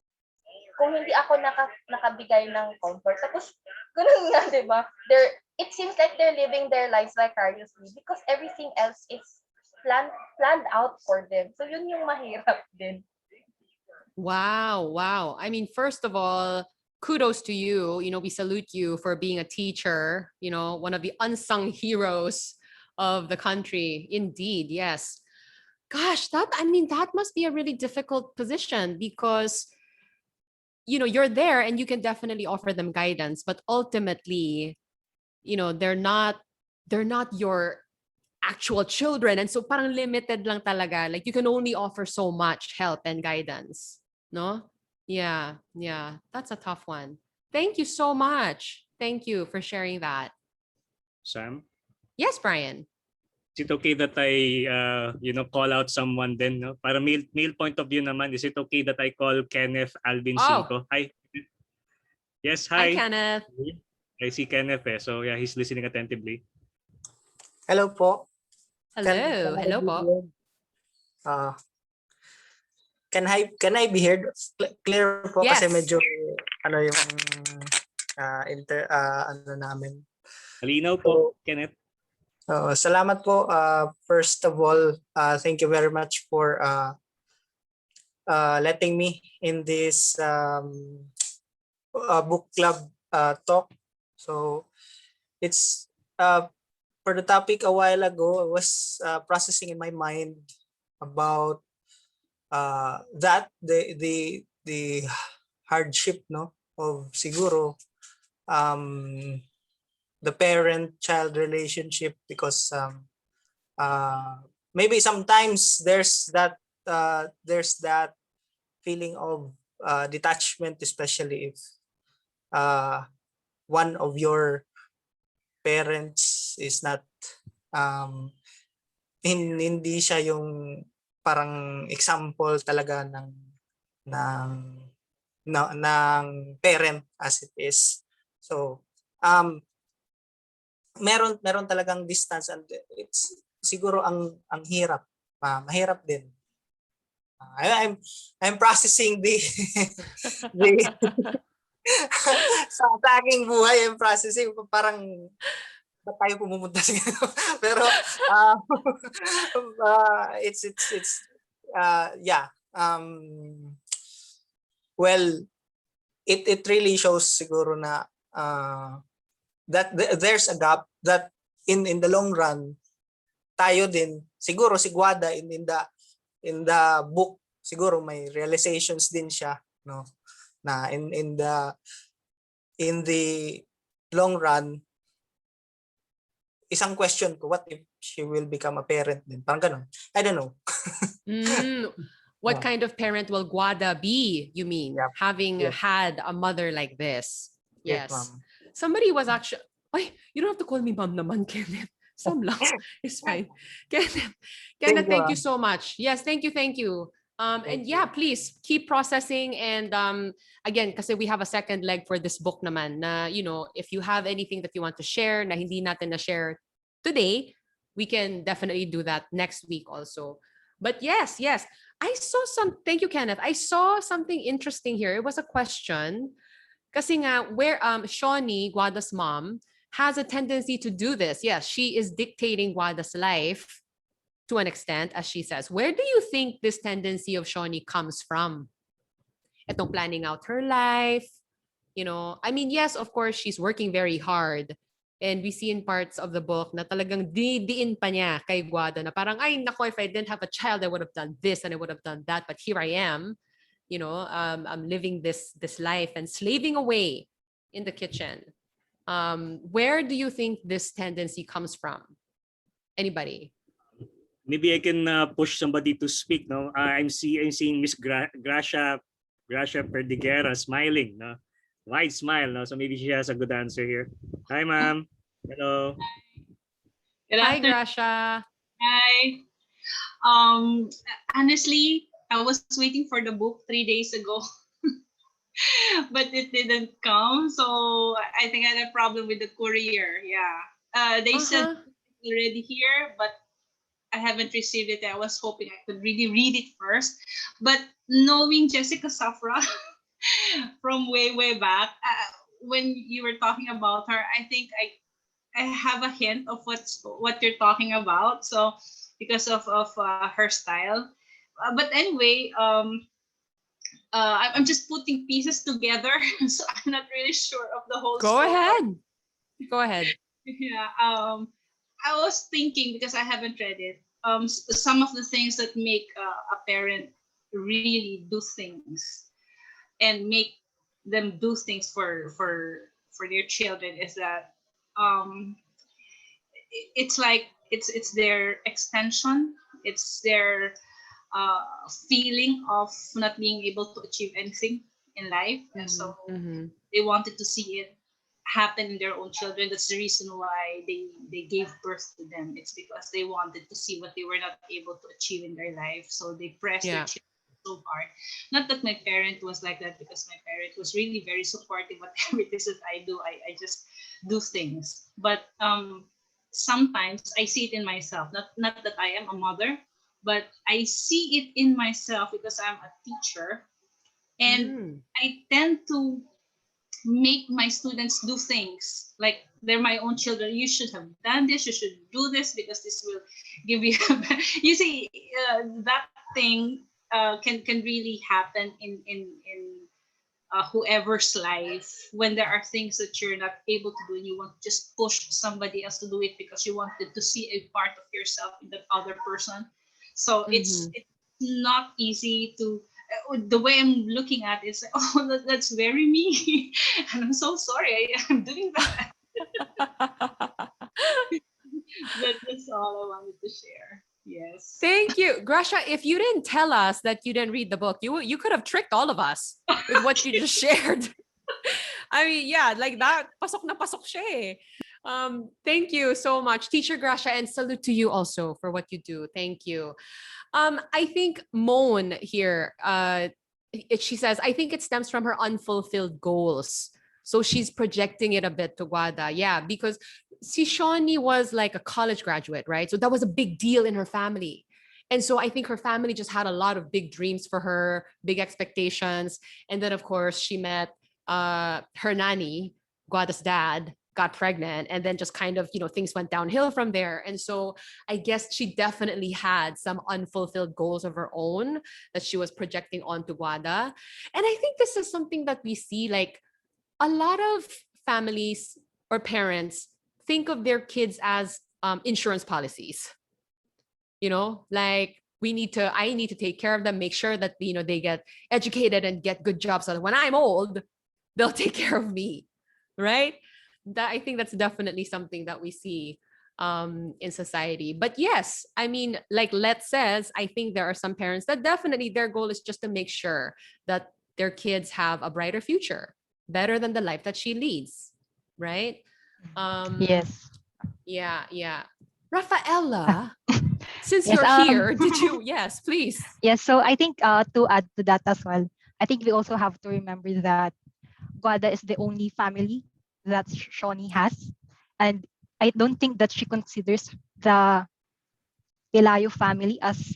Kung hindi ako nakabigay ng comfort. Tapos, ganun nga, di ba? It seems like they're living their lives vicariously because everything else is planned out for them. So, yun yung mahirap din. Wow. I mean, first of all, kudos to you. You know, we salute you for being a teacher, you know, one of the unsung heroes of the country. Indeed, yes. Gosh, that must be a really difficult position because you know, you're there and you can definitely offer them guidance, but ultimately, you know, they're not your actual children. And so parang limited lang talaga. Like you can only offer so much help and guidance. No? Yeah. That's a tough one. Thank you so much. Thank you for sharing that. Sam? Yes, Brian. Is it okay that I, call out someone then? No? Para male point of view naman, is it okay that I call Kenneth Alvin Cinco? Hi. Yes, hi. Hi, Kenneth. I see Kenneth so yeah, he's listening attentively. Hello po. Hello po. Can I be heard? Clear po yes. Kasi medyo yung namin. Malinaw po, Kenneth. Salamat po. First of all, thank you very much for letting me in this book club talk. So it's for the topic a while ago, I was processing in my mind about that the hardship of siguro the parent-child relationship because maybe sometimes there's that feeling of detachment, especially if one of your parents is not hindi siya yung parang example talaga ng parent as it is. So meron talagang distance and it's siguro ang hirap, mahirap din. I'm processing the sa aking buhay, I'm processing parang tayo pumunta sa pero it's well, it really shows siguro na that there's a gap that in the long run tayo din siguro si Guada in the book siguro may realizations din siya, no, na in the long run isang question ko, what if she will become a parent din, parang ganun, I don't know. What kind of parent will Guada be, you mean? Yep. Having Yes. had a mother like this. Yes, Yes. ma'am. Somebody was actually, ay, you don't have to call me mom naman, Kenneth. Some lang. It's fine. Kenneth, thank you so much. Yes, thank you. And yeah, please keep processing. And again, kasi we have a second leg for this book naman na, you know, if you have anything that you want to share na hindi natin na share today, we can definitely do that next week also. But yes, I saw thank you, Kenneth. I saw something interesting here. It was a question. Kasi nga, where Siony, Guada's mom, has a tendency to do this. Yes, she is dictating Guada's life to an extent, as she says. Where do you think this tendency of Siony comes from? Itong planning out her life, you know. I mean, yes, of course, she's working very hard. And we see in parts of the book na talagang diin pa niya kay Guada na parang, ay, nako, if I didn't have a child, I would have done this and I would have done that. But here I am, you know, I'm living this life and slaving away in the kitchen. Where do you think this tendency comes from? Anybody? Maybe I can push somebody to speak. No, I'm seeing Miss Gracia Perdiguera smiling. No, wide smile. No, so maybe she has a good answer here. Hi, ma'am. Hello. Good Hi, afternoon. Gracia. Hi. Honestly, I was waiting for the book 3 days ago, but it didn't come. So I think I had a problem with the courier. Yeah. They said it's already here, but I haven't received it. I was hoping I could really read it first. But knowing Jessica Zafra from way back, when you were talking about her, I think I have a hint of what you're talking about. So because of her style. But anyway, I'm just putting pieces together, so I'm not really sure of the whole Go story. Go ahead. Yeah. I was thinking, because I haven't read it, some of the things that make a parent really do things and make them do things for their children is that it's like it's their extension, it's their feeling of not being able to achieve anything in life, and so they wanted to see it happen in their own children. That's the reason why they gave birth to them. It's because they wanted to see what they were not able to achieve in their life, so they pressed their children so hard. Not that my parent was like that, because my parent was really very supportive. Whatever it is that I do, I just do things. But sometimes I see it in myself. Not that I am a mother, but I see it in myself because I'm a teacher, and I tend to make my students do things like they're my own children. You should have done this, you should do this, because this will give you you see, that thing can really happen in whoever's life, when there are things that you're not able to do and you want to just push somebody else to do it because you wanted to see a part of yourself in that other person. So it's not easy to, the way I'm looking at it is, oh, that's very me. And I'm so sorry I'm doing that. That's all I wanted to share. Yes. Thank you, Gracia. If you didn't tell us that you didn't read the book, you could have tricked all of us with what you just shared. I mean, yeah, like that. Pasok na pasok siya eh. Thank you so much, Teacher Gracia, and salute to you also for what you do. Thank you. I think Moan here, she says, I think it stems from her unfulfilled goals. So she's projecting it a bit to Guada. Yeah, because si Siony was like a college graduate, right? So that was a big deal in her family. And so I think her family just had a lot of big dreams for her, big expectations. And then, of course, she met her nanny, Guada's dad, got pregnant, and then just kind of, things went downhill from there. And so I guess she definitely had some unfulfilled goals of her own that she was projecting onto Guada. And I think this is something that we see, like a lot of families or parents think of their kids as insurance policies. Like I need to take care of them, make sure that they get educated and get good jobs, so that when I'm old, they'll take care of me, right? That I think that's definitely something that we see in society. But yes, I mean, like Let says, I think there are some parents that definitely their goal is just to make sure that their kids have a brighter future, better than the life that she leads, right? Yes. Yeah. Rafaela, since Yes. you're here, did you? Yes, please. Yes. So I think to add to that as well, I think we also have to remember that Guada is the only family that Shawnee has, and I don't think that she considers the Pelayo family as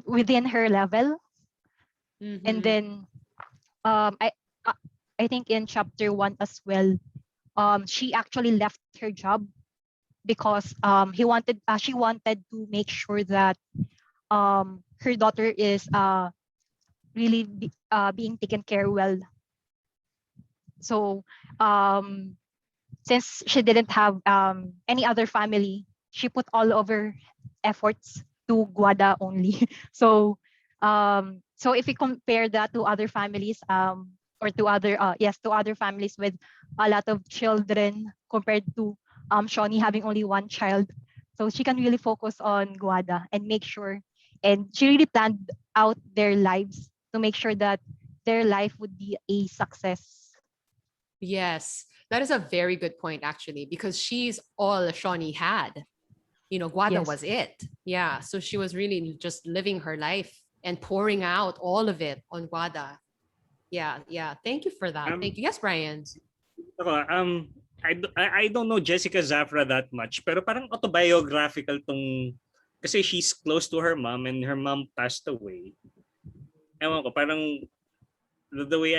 within her level. And then um, I uh, I think in chapter 1 as well, she actually left her job because she wanted to make sure that her daughter is really being taken care well. So since she didn't have any other family, she put all of her efforts to Guada only. So if we compare that to other families, or to other families with a lot of children compared to Shawnee having only one child, so she can really focus on Guada and make sure, and she really planned out their lives to make sure that their life would be a success. Yes, that is a very good point, actually, because she's all Shawnee had. Guada Yes. was it. Yeah. So she was really just living her life and pouring out all of it on Guada. Yeah. Thank you for that. Thank you. Yes, Brian. Ako, I don't know Jessica Zafra that much, pero parang autobiographical tong, kasi she's close to her mom and her mom passed away. Ewan ko, parang the way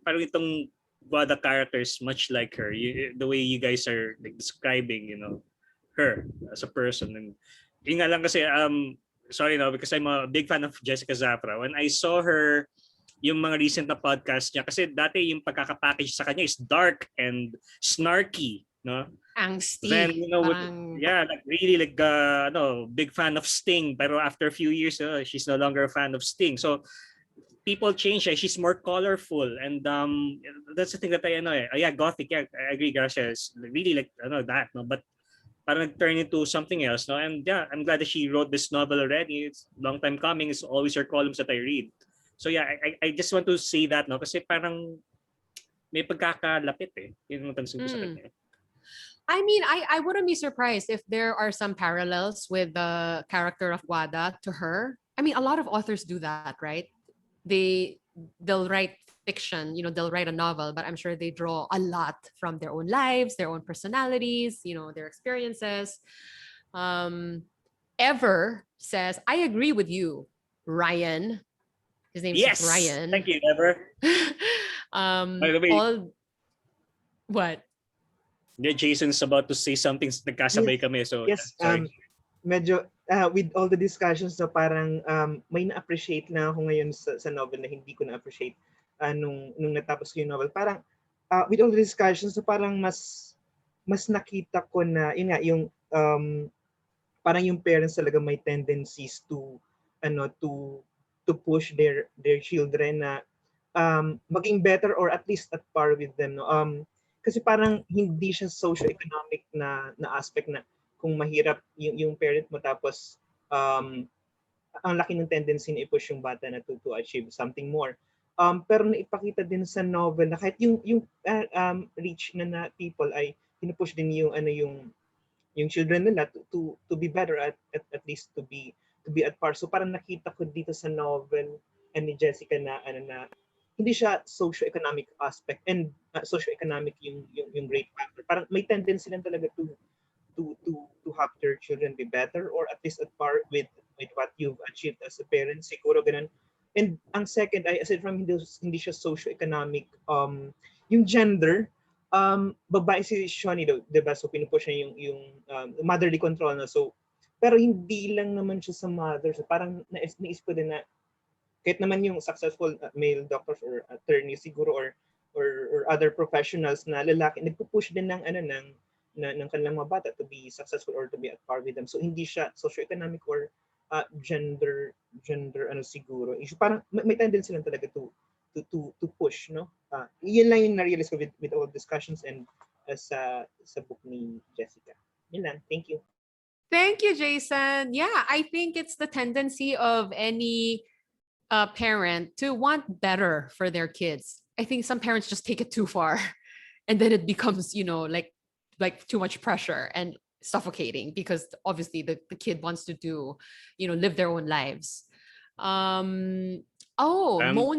parang itong Guada characters much like her. The way you guys are like describing, her as a person. And yun nga lang kasi sorry because I'm a big fan of Jessica Zafra. When I saw her yung mga recent na podcast niya, kasi dati yung pagkakapackage sa kanya is dark and snarky, no? Angsty. Then like really like big fan of Sting, pero after a few years she's no longer a fan of Sting. So people change. She's more colorful, and that's the thing that I know. Gothic. Yeah, I agree. Gracia is really like that, no. But parang turn into something else, no. And yeah, I'm glad that she wrote this novel already. It's a long time coming. It's always her columns that I read. So yeah, I just want to say that, no, kasi parang may pagkakalapit eh. Yun ang tansin ko sa kanya. I mean, I wouldn't be surprised if there are some parallels with the character of Guada to her. I mean, a lot of authors do that, right? They'll write fiction, they'll write a novel, but I'm sure they draw a lot from their own lives, their own personalities, their experiences. Ever says, I agree with you, Ryan. His name is Ryan. Thank you, Ever. By the way, what? Yeah, Jason's about to say something. Nagkasabay kami. So yes, sorry. Medyo with all the discussions na parang may na-appreciate na ako ngayon sa novel na hindi ko na-appreciate nung natapos ko yung novel. Parang with all the discussions na parang mas nakita ko na yun nga yung parang yung parents talaga may tendencies to push their children na maging better or at least at par with them, no. Kasi parang hindi siya socio-economic na aspect na kung mahirap yung parent mo tapos ang laki ng tendency na i-push yung bata na to achieve something more. Pero naipakita din sa novel na kahit yung rich na people ay pinupush din yung children nila to be better at least to be at par. So parang nakita ko dito sa novel ni Jessica na hindi siya socio-economic aspect and socio-economic yung great factor. Parang may tendency lang talaga to have their children be better or at least at par with what you've achieved as a parent. Siguro ganun. And ang second ay aside from hindi siya socio-economic, yung gender, babae si Siony daw, 'di ba? So pinupush niya yung motherly control na. So pero hindi lang naman siya sa mother. So parang naisip ko din na kahit naman yung successful male doctors or attorneys siguro or other professionals na lalaki nagpo-push din ng ng kanilang mga bata to be successful or to be at par with them. So hindi siya socio-economic or gender ano siguro. Issue parang may tendency lang talaga to push, no? Yun lang yung na-realize ko with all discussions and sa book ni Jessica. Yun lang. Thank you. Thank you, Jason. Yeah, I think it's the tendency of any parent to want better for their kids. I think some parents just take it too far, and then it becomes, like too much pressure and suffocating because obviously the kid wants to do, live their own lives. Moan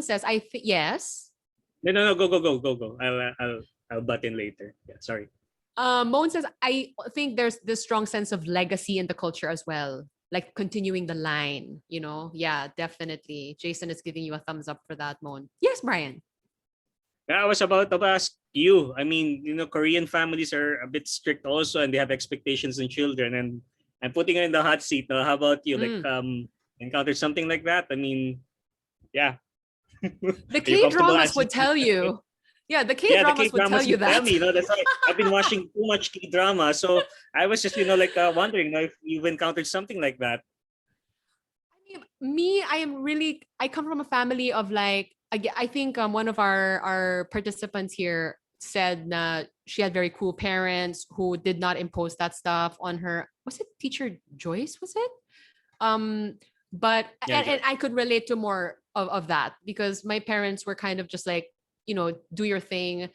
says, I think yes. No, go. I'll butt in later. Yeah, sorry. Moan says, I think there's this strong sense of legacy in the culture as well, like continuing the line, Yeah, definitely. Jason is giving you a thumbs up for that, Moan. Yes, Brian. Yeah, I was about to ask you. I mean, Korean families are a bit strict also, and they have expectations in children. And I'm putting you in the hot seat. Now, how about you? Like, encountered something like that? I mean, yeah. The K-dramas would tell you. Yeah, the K-dramas would tell you that. Tell me, that's why I've been watching too much K-drama. So I was just, wondering if you've encountered something like that. I come from a family of I think one of our participants here said that she had very cool parents who did not impose that stuff on her. Was it teacher Joyce? Was it? But and I could relate to more of that because my parents were kind of just like, do your thing,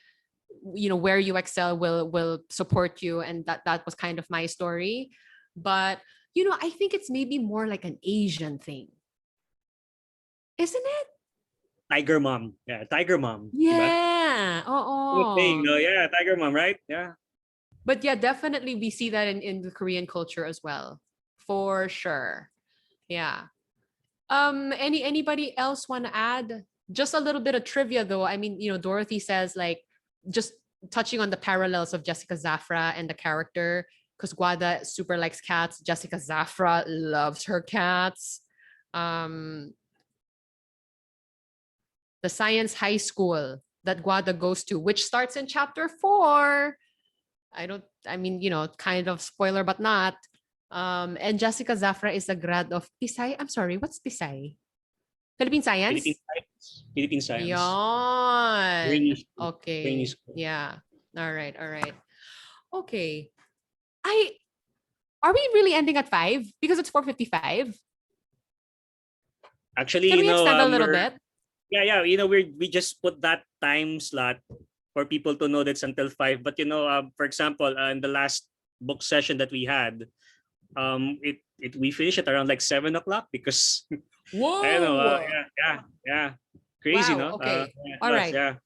where you excel will support you, and that was kind of my story. But I think it's maybe more like an Asian thing, isn't it? Tiger mom. Yeah, tiger mom. Yeah. Oh. Thing, no? Yeah, tiger mom, right? Yeah. But yeah, definitely we see that in the Korean culture as well. For sure. Yeah. Anybody else want to add? Just a little bit of trivia though. I mean, Dorothy says just touching on the parallels of Jessica Zafra and the character, because Guada super likes cats. Jessica Zafra loves her cats. The science high school that Guada goes to, which starts in chapter 4. Kind of spoiler, but not. And Jessica Zafra is a grad of Pisay. I'm sorry, what's Pisay? Philippine Science? Philippine Science. Yon. Okay. Yeah. All right. Okay. Are we really ending at 5? Because it's 4:55. Actually, can we extend a little bit? Yeah. We just put that time slot for people to know that's until 5. But for example, in the last book session that we had, we finished at around 7 o'clock because whoa, I don't know. Yeah. Crazy, wow, no? Okay. All right. Yeah.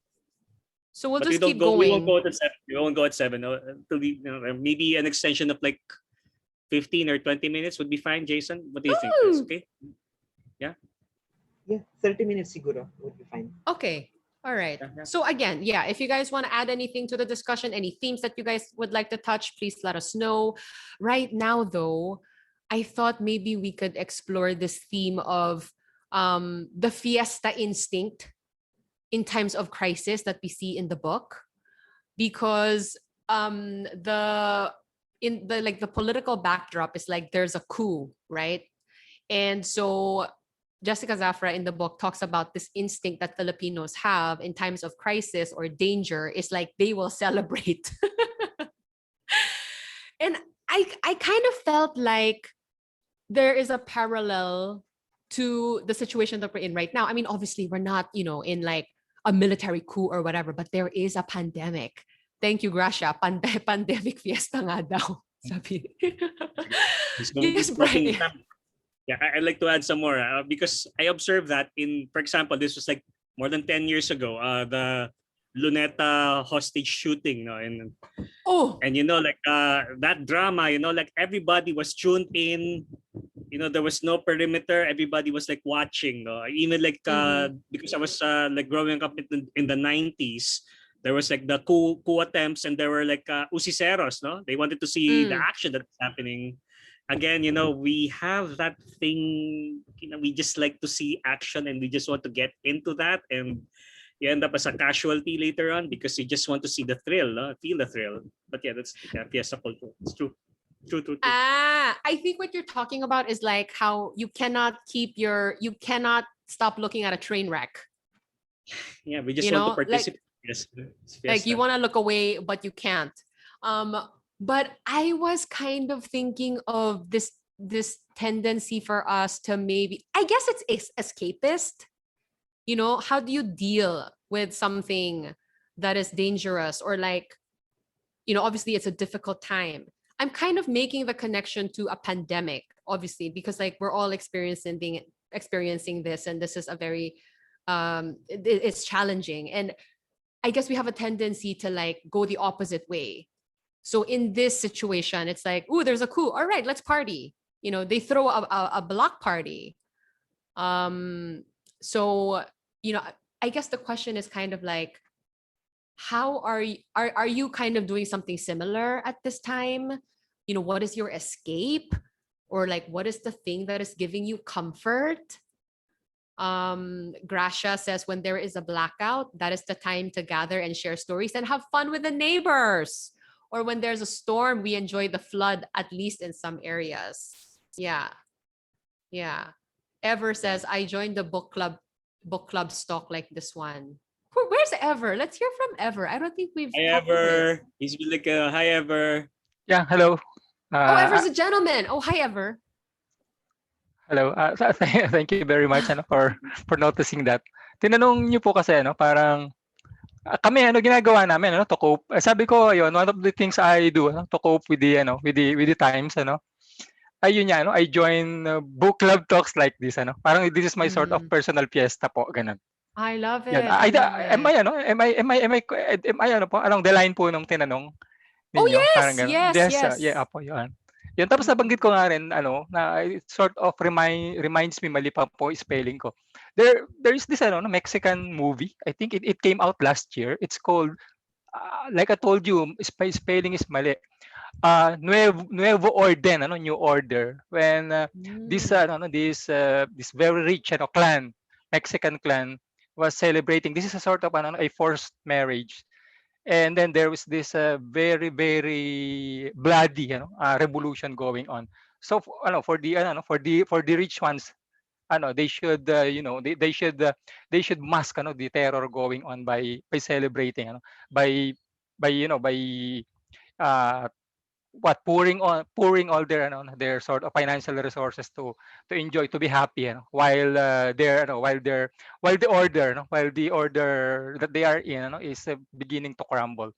So we'll but just keep going. We won't go at 7. We won't go at 7. Maybe an extension of 15 or 20 minutes would be fine, Jason. What do you think? That's okay? Yeah. Yeah, 30 minutes siguro would be fine. Okay. All right. So again, if you guys want to add anything to the discussion, any themes that you guys would like to touch, please let us know. Right now, though, I thought maybe we could explore this theme of the fiesta instinct in times of crisis that we see in the book, because the political backdrop is there's a coup, right? And so Jessica Zafra in the book talks about this instinct that Filipinos have in times of crisis or danger is they will celebrate. And I kind of felt like there is a parallel to the situation that we're in right now. I mean, obviously we're not, in a military coup or whatever, but there is a pandemic. Thank you, Gracia. Pandemic fiesta nga daw. Sabi. Yes, Brian. Yeah, I'd like to add some more because I observed that for example, this was more than 10 years ago, the Luneta hostage shooting, and that drama, everybody was tuned in there was no perimeter. Everybody was like watching. No? Even like because I was like growing up in the 90s, there was like the coup attempts, and there were like usiceros. No, they wanted to see the action that's happening. Again, we have that thing. We just like to see action, and we just want to get into that, and you end up as a casualty later on because you just want to see the thrill, no? Feel the thrill. But yeah, that's fiesta culture. It's true. True. I think what you're talking about is like how you cannot stop looking at a train wreck. Yeah, we just want to participate. Yes, like you want to look away, but you can't. But I was kind of thinking of this tendency for us to maybe, I guess it's escapist. How do you deal with something that is dangerous or like, obviously it's a difficult time. I'm kind of making the connection to a pandemic, obviously, because like we're all experiencing this, and this is a very it's challenging, and I guess we have a tendency to like go the opposite way. So in this situation, it's like, oh, there's a coup. All right, let's party. They throw a block party. So I guess the question is kind of like, how are you kind of doing something similar at this time? What is your escape, or like what is the thing that is giving you comfort? Gracia says, when there is a blackout, that is the time to gather and share stories and have fun with the neighbors. Or when there's a storm, we enjoy the flood, at least in some areas. Yeah. Ever says, I joined the book club stock like this one. Where's Ever? Let's hear from Ever. I don't think we've Hi, talked to this. Ever. He's like, hi, Ever. Yeah, hello. Oh, Ever's a gentleman. Oh, hi, Ever. Hello. Thank you very much for noticing that. Tinanong niyo po kasi parang kami ginagawa namin to cope. Sabi ko ayun, one of the things I do to cope with the with the times ayun niya I join book club talks like this Parang this is my sort of personal fiesta po, ganun. I love it. Yan. Am I po along the line po nung tinanong ninyo? Oh, yes, Parang ganun. yes. Yeah, po yun. Yun, tapos nabanggit ko nga rin na it sort of reminds me, mali pa po spelling ko. There is this Mexican movie. I think it came out last year. It's called like I told you, spelling is mali. Nuevo Orden, New Order. When this very rich clan, Mexican clan, was celebrating. This is a sort of a forced marriage. And then there was this very bloody revolution going on. So for the rich ones, they should they should mask the terror going on by celebrating by uh pouring all their sort of financial resources to enjoy, to be happy while while the order that they are in is beginning to crumble.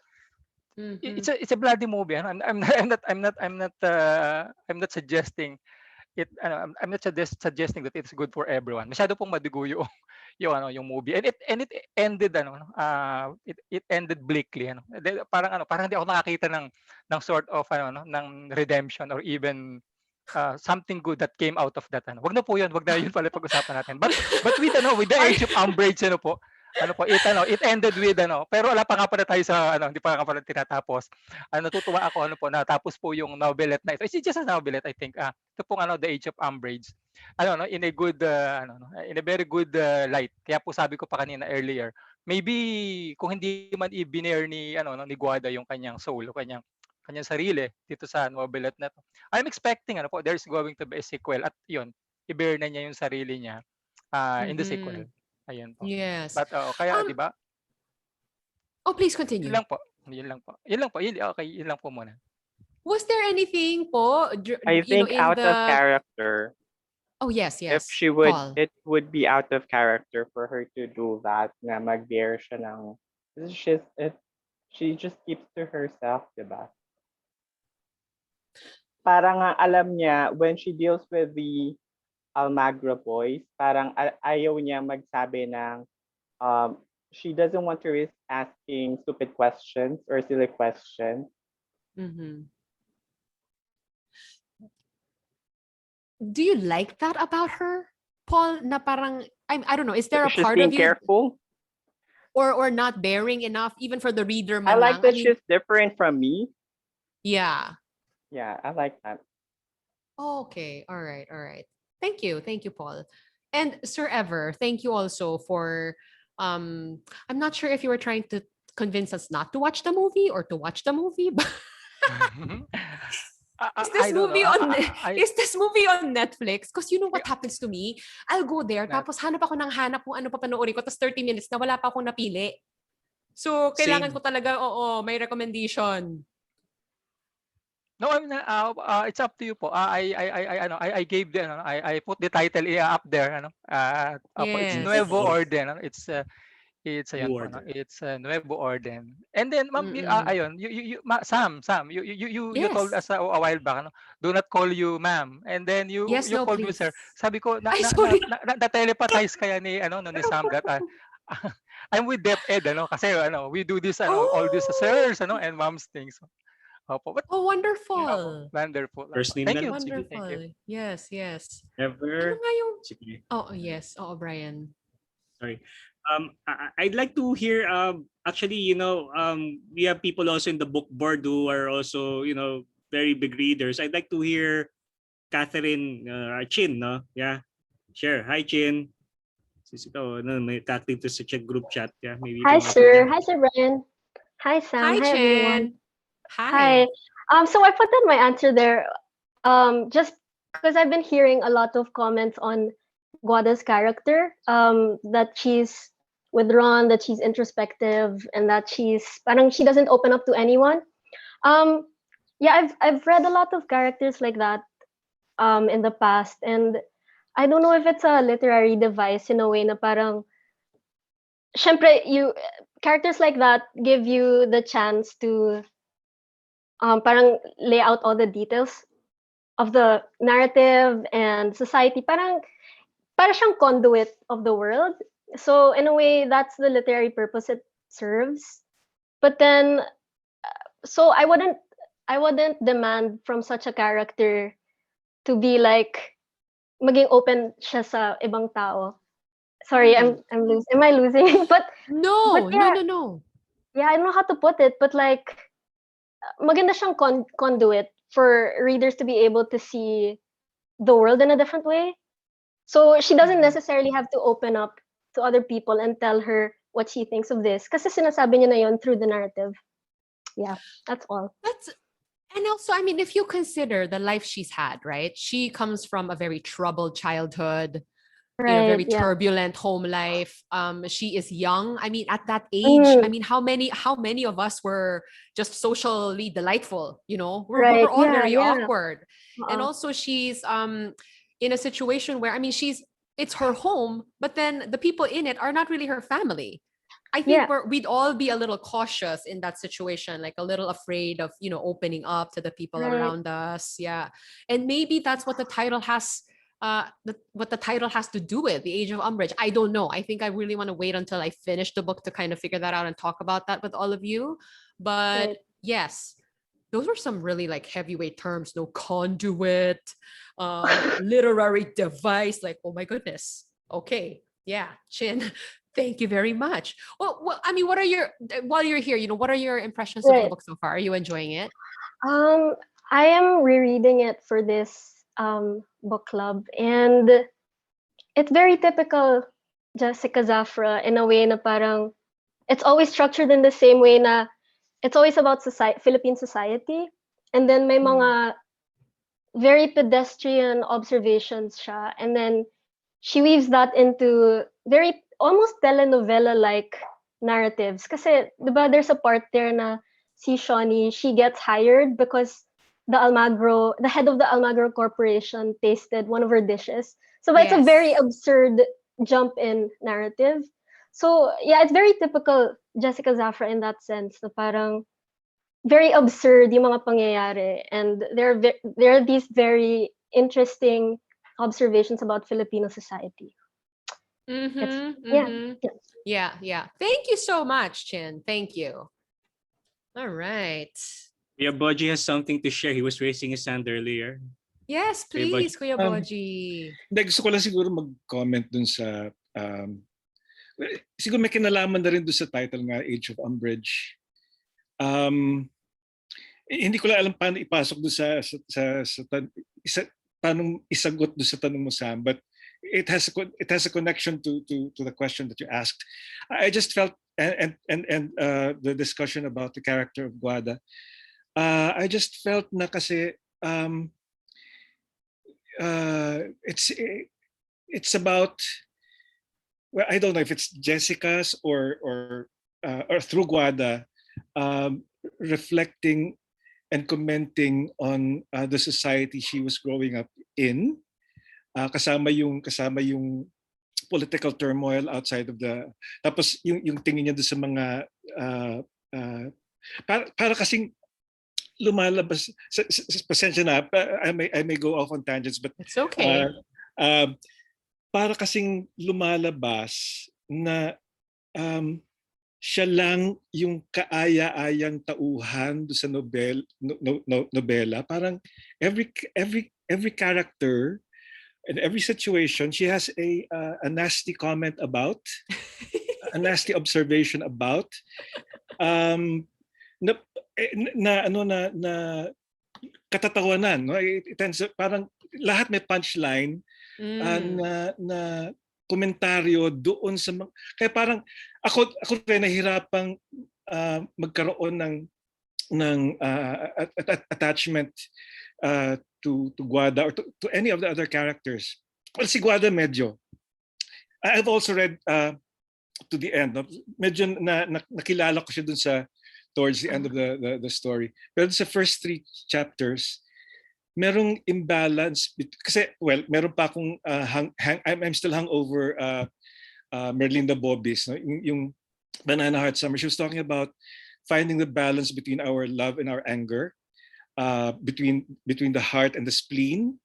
It's a bloody movie. I'm not suggesting it. I'm not suggesting that it's good for everyone. Masyado pong madugo yung movie, and it ended it ended bleakly. Parang hindi ako nakakita ng sort of ng redemption or even something good that came out of that. Wag na po yun, wag na yun pala pag-usapan natin. But with the Age of Umbrage it ended with pero wala pa nga pala tayo sa hindi pa nga pala tinatapos. Natutuwa ako natapos po yung novelette na ito. It's just a novelette, I think. Ito pong The Age of Umbrage. In a good in a very good light. Kaya po sabi ko pa kanina earlier, maybe kung hindi man i-binare ni ni Guada yung kanyang soul, kanyang sarili dito sa novelette na to. I'm expecting there's going to be a sequel, at yun, i-bear na niya yung sarili niya in the sequel. Ayun po. Yes. But kaya 'di ba? Oh, please continue. Yun lang po. Okay, yun lang po muna. Was there anything po I think out of character. Oh, yes. If she would, Paul. it would be out of character for her to do that, na mag-bear siya ng, she just keeps to herself, diba? Parang alam niya, when she deals with the Almagro boys, parang ayaw niya magsabi ng, she doesn't want to risk asking stupid questions or silly questions. do you like that about her, Paul? Na parang I don't know. Is there a She's part being of you careful. or not bearing enough even for the reader I man like lang? that she's different from me. Yeah. Yeah, I like that. Okay. All right. All right. Thank you. Thank you, Paul. And Sir Ever, thank you also for I'm not sure if you were trying to convince us not to watch the movie or to watch the movie, but is this I don't know. movie on I is this movie on Netflix? Because you know what happens to me? I'll go there, Net- tapos hanap ako ng hanap kung ano papanoorin ko, tapos 30 minutes na wala pa akong napili. So, kailangan ko Same. talaga, may recommendation. No, I mean, it's up to you po. I gave the, I put the title up there, it's Yes. Nuevo Orden, it's ayan New po, Order. it's Nuevo Orden. And then, ma'am, Mm-mm. ayun, Sam, you told Yes. us a while back, do not call you ma'am. And then Yes, you no, called me please. sir. Sabi ko, Ay, sorry. na telepathize kaya ni ni Sam that I'm with DepEd, kasi we do this all these Oh, sirs, and moms things. Opo, but oh, opo, wonderful. wonderful. First name Thank na you. lang. Sige. Thank you. Wonderful. Yes, yes. Ano Ever. nga yung... Sige. Oh, yes. Oh, Brian. Sorry. I'd like to hear. Actually, we have people also in the book board who are also, very big readers. I'd like to hear Catherine, Chin, no? Yeah. Share. Hi, Chin. Since ikaw, may active to such a group chat. Yeah, maybe you Hi, can answer sir. that. Hi, Sir Brian. Hi, Sam. Hi, Hi, everyone. Chen. Hi. Hi. So I put in my answer there, just because I've been hearing a lot of comments on Guada's character, that she's withdrawn, that she's introspective, and that parang she doesn't open up to anyone. Yeah, I've read a lot of characters like that, in the past, and I don't know if it's a literary device in a way na parang, syempre, characters like that give you the chance to parang lay out all the details of the narrative and society. Para siyang conduit of the world. So in a way, that's the literary purpose it serves. But then, so I wouldn't demand from such a character to be like maging open siya sa ibang tao. Sorry, am I losing? but No, yeah, no. yeah, I don't know how to put it, but like maganda siyang conduit for readers to be able to see the world in a different way. So she doesn't necessarily have to open up to other people and tell her what she thinks of this. Kasi sinasabi niya na yun through the narrative. Yeah, that's all. And also, I mean, if you consider the life she's had, right? She comes from a very troubled childhood, very Right, yeah. turbulent home life. She is young. I mean, at that age, I mean, how many of us were just socially delightful? We're Right, all yeah, very yeah. awkward. And also, she's in a situation where, I mean, it's her home, but then the people in it are not really her family. I think we'd all be a little cautious in that situation, like a little afraid of, opening up to the people Right. around us. Yeah. And maybe that's what the title has to do with, the Age of Umbrage. I don't know. I think I really want to wait until I finish the book to kind of figure that out and talk about that with all of you. But yes, those were some really like heavyweight terms. No, conduit, literary device. Like, oh my goodness. Okay. Yeah. Chin. Thank you very much. Well, I mean, while you're here, what are your impressions of the Right. book so far? Are you enjoying it? I am rereading it for this book club, and it's very typical Jessica Zafra in a way na parang it's always structured in the same way na it's always about Philippine society, and then may mga very pedestrian observations siya, and then she weaves that into very almost telenovela-like narratives. Kasi, diba, there's a part there na si Siony, she gets hired because the head of the Almagro Corporation tasted one of her dishes. So it's a very absurd jump in narrative. So yeah, it's very typical Jessica Zafra in that sense. Na parang very absurd yung mga pangyayari, and there are these very interesting observations about Filipino society. Yeah. Thank you so much, Chin. Thank you. All right. Yeah, Boji has something to share. He was raising his hand earlier. Yes, Kuya Boji. please, Kuya Boji. Hindi, gusto ko lang siguro mag-comment dun sa siguro may kinalaman na rin dun sa title nga, Age of Umbrage. Hindi ko lang alam paano ipasok dun paano isagot dun sa tanong mo, Sam, but it has a connection to the question that you asked. I just felt and the discussion about the character of Guada, I just felt na kasi it's about, well, I don't know if it's Jessica's or through Guada, reflecting and commenting on the society she was growing up in, kasama yung political turmoil outside of the, tapos yung tingin niya doon sa mga para kasing lumalabas, pasensya na, I may go off on tangents, but it's okay. Para kasing lumalabas na siya lang yung kaaya-ayang tauhan do sa nobela. Parang every character and every situation, she has a nasty comment about, a nasty observation about, na katatawanan, no? It ends up, parang lahat may punchline na komentaryo doon sa kaya parang ako rin nahihirapang magkaroon ng attachment to Guada or to any of the other characters. Well, si Guada medyo. I've also read to the end. No? Medyo nakilala ko siya dun sa towards the end of the story. Pero sa first 3 chapters, merong imbalance kasi, well, meron pa akong I'm still hungover Merlinda Bobbies, no? Yung Banana Heart Summer. She was talking about finding the balance between our love and our anger, between the heart and the spleen.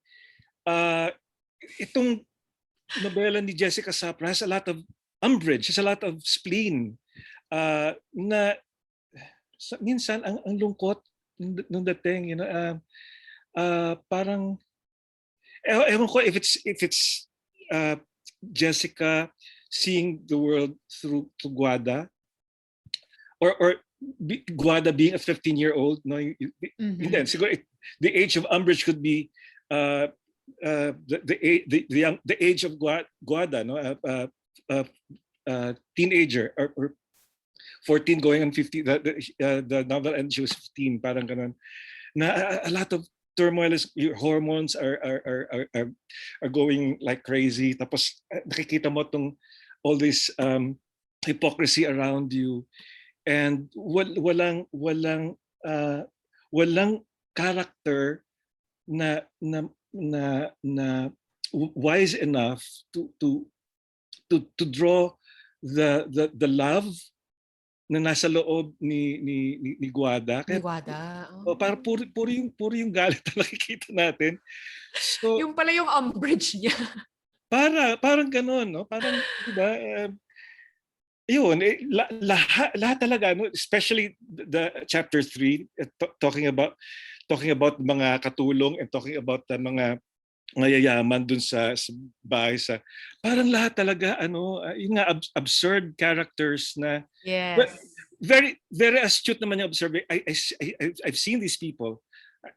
Itong nobela ni Jessica Zafra has a lot of umbrage, has a lot of spleen, na minsan ang lungkot nung dating, you know, parang ewan ko if it's Jessica seeing the world through Guada, or Guada being a 15-year-old, no? Then siguro the age of umbrage could be the age of Guada, no? Teenager or 14 going on 15. The novel ends she was 15, parang ganun. Na a lot of turmoil, your hormones are going like crazy. Tapos nakikita mo tong all this hypocrisy around you, and walang character na wise enough to draw the love na nasa loob ni Guada. Ni Guada. Para puro yung galit na nakikita natin. So, yung pala yung umbrage niya. Parang gano'n, no? Parang, diba, yun, lahat talaga, no? Especially the chapter 3, talking about mga katulong and talking about the mga yayaman dun sa bahay, parang lahat talaga yung nga absurd characters na, yes, but very very astute naman yung observing. I've seen these people.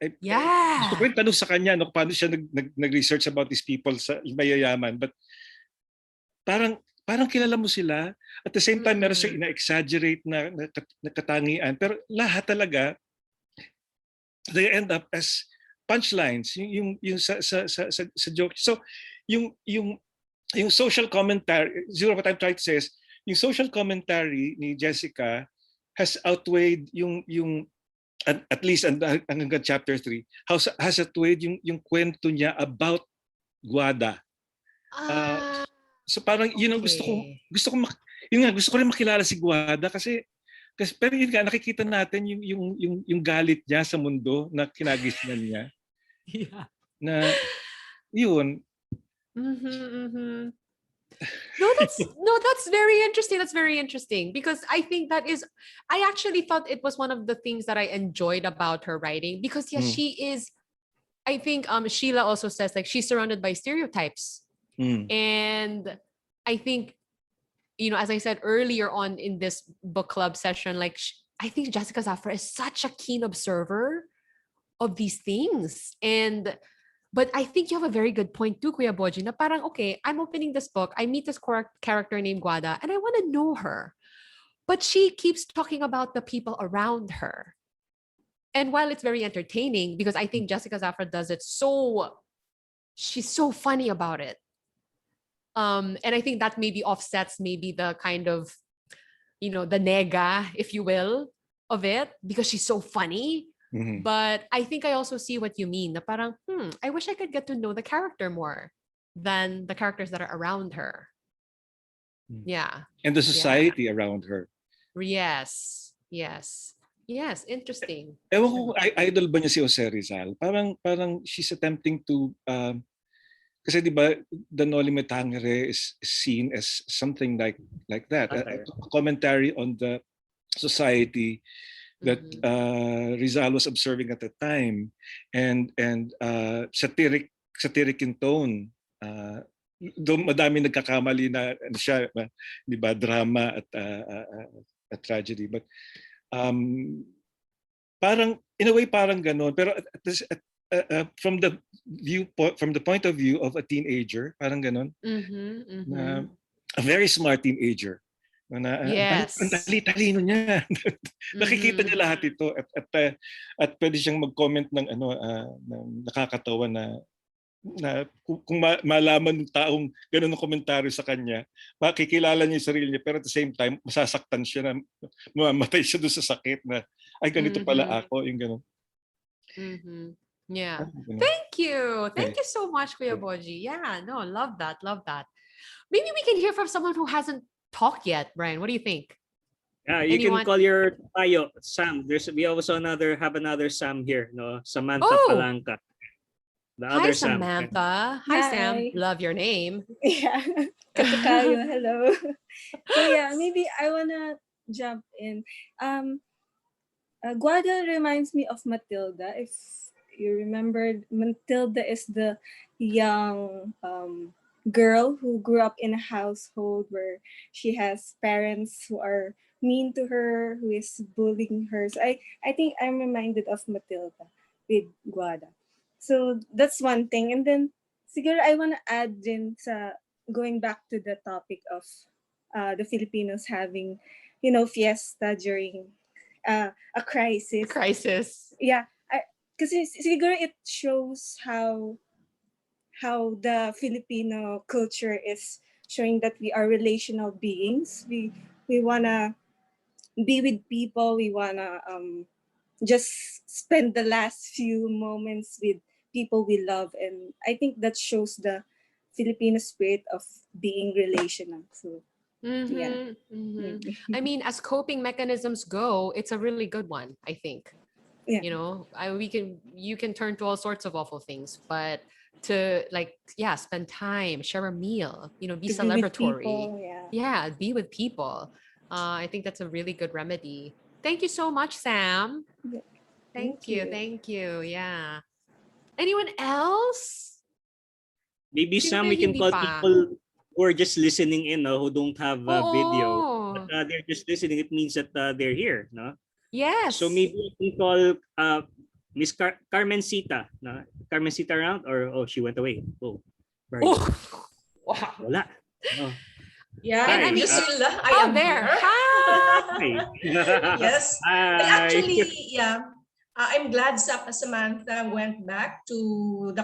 Gusto ko rin tanong sa kanya paano siya nag-research about these people sa mayayaman, but parang kilala mo sila, at the same time meron siya ina-exaggerate na katangian, pero lahat talaga they end up as punchlines, yung sa joke. So yung social commentary, what I'm trying to say is, yung social commentary ni Jessica has outweighed yung at least hanggang chapter 3, has outweighed yung kwento niya about Guada. So parang yun ang gusto ko rin makilala si Guada, kasi pero yun nga, nakikita natin yung galit niya sa mundo na kinagisnan niya. Yeah. Na yun. No, that's very interesting. That's very interesting, because I think I actually thought it was one of the things that I enjoyed about her writing, because she is I think Sheila also says like she's surrounded by stereotypes. And I think, as I said earlier on in this book club session, like I think Jessica Zafra is such a keen observer of these things. But I think you have a very good point too, Kuya Boji, na parang, okay, I'm opening this book, I meet this character named Guada, and I want to know her. But she keeps talking about the people around her. And while it's very entertaining, because I think Jessica Zafra does it she's so funny about it. And I think that maybe offsets maybe the kind of, the nega, if you will, of it, because she's so funny. But I think I also see what you mean. Na parang, I wish I could get to know the character more than the characters that are around her. Yeah. And the society around her. Yes. Interesting. Ewan ko kung idol ba niya si Jose Rizal. Parang she's attempting to kasi di ba the Noli Me Tangere is seen as something like that, a commentary on the society that Rizal was observing at the time, and satiric in tone. Doon madami nagkakamali na siya, di ba, drama at tragedy, but parang in a way parang ganon, pero from the point of view of a teenager, parang ganon, a very smart teenager. Yes. Ang talino niya. Nakikita niya lahat ito at pwede siyang mag-comment ng nakakatawa na kung malaman ng taong ganun ang komentaryo sa kanya, makikilala niya yung sarili niya, pero at the same time masasaktan siya na mamamatay siya doon sa sakit na ay ganito pala ako, yung ganun. Yeah. Thank you so much, Kuya Boji. Yeah, no, love that. Maybe we can hear from someone who hasn't talked yet. Brian, what do you think? Yeah, you can call your tayo, Sam. We also have another Sam here, no? Samantha Palanca. The Hi, other Sam. Samantha. Hi, Sam. Love your name. Yeah. Katukayo, hello. So yeah, maybe I wanna jump in. Guada reminds me of Matilda. If you remember, Matilda is the young girl who grew up in a household where she has parents who are mean to her, who is bullying her. So I think I'm reminded of Matilda with Guada. So that's one thing. And then siguro I want to add din sa going back to the topic of the Filipinos having, fiesta during a crisis. Yeah. Kasi siguro it shows how the Filipino culture is showing that we are relational beings. We wanna be with people. We wanna just spend the last few moments with people we love, and I think that shows the Filipino spirit of being relational. So yeah. I mean, as coping mechanisms go, it's a really good one, I think. Yeah. You can turn to all sorts of awful things, but to spend time, share a meal, be celebratory. Be with people. I think that's a really good remedy. Thank you so much, Sam. Yeah. Thank you. Yeah. Anyone else? Maybe Sam, we can call people who are just listening in, who don't have video, but they're just listening. It means that they're here, no? Yes. So maybe we can call Miss Carmencita. No? Carmencita around, or she went away. Oh, wow. Wala. Oh. Yeah, Hi. and Lucilla, I am there. here. Hi. Yes. Hi. Well, actually, yeah. I'm glad Samantha went back to the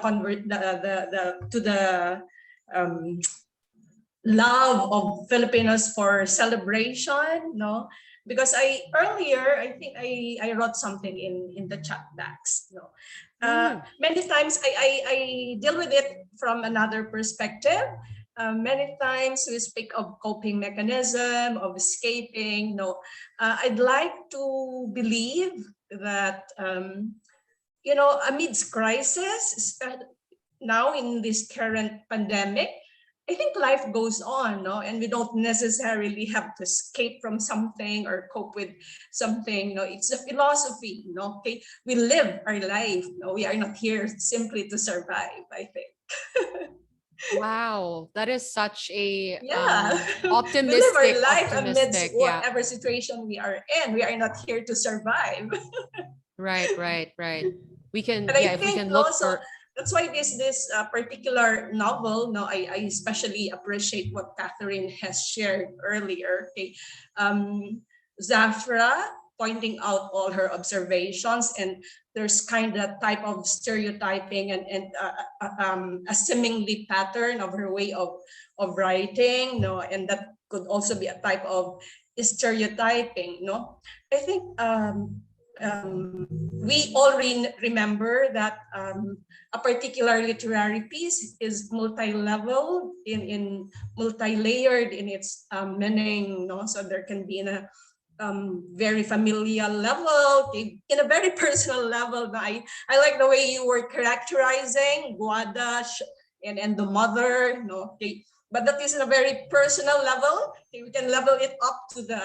love of Filipinos for celebration, no? Because earlier I think I wrote something in the chat box, no. Many times I deal with it from another perspective. Many times we speak of coping mechanism, of escaping. No, I'd like to believe that amidst crisis, now in this current pandemic, I think life goes on, no, and we don't necessarily have to escape from something or cope with something. No, it's a philosophy. No, okay, we live our life. No, we are not here simply to survive, I think. Wow, that is such a Yeah, we live optimistic, our life amidst optimistic. Yeah. whatever situation we are in. We are not here to survive. Right, right, right. We can, And I yeah, if we think can look also for, that's why this particular novel, no, I especially appreciate what Catherine has shared earlier. Okay, Zafra pointing out all her observations, and there's kind of type of stereotyping and a seemingly pattern of her way of writing, no, and that could also be a type of stereotyping, no. I think we all remember that a particular literary piece is multi-level, in multi-layered in its meaning, no? So there can be in a very familial level, in a very personal level. I like the way you were characterizing Guada and the mother, no? Okay. But that is in a very personal level. We can level it up to the,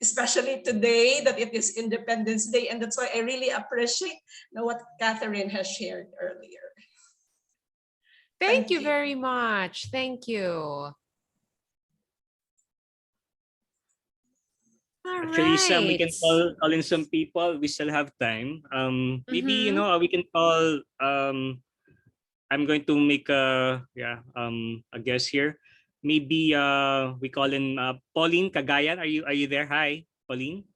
especially today that it is Independence Day, and that's why I really appreciate what Catherine has shared earlier. thank you very much. Thank you. Actually, Sam, we can right. call in some people. We still have time. Maybe Mhm. we can call. I'm going to make a guess here. Maybe we call in Pauline Cagayan. Are you there? Hi, Pauline.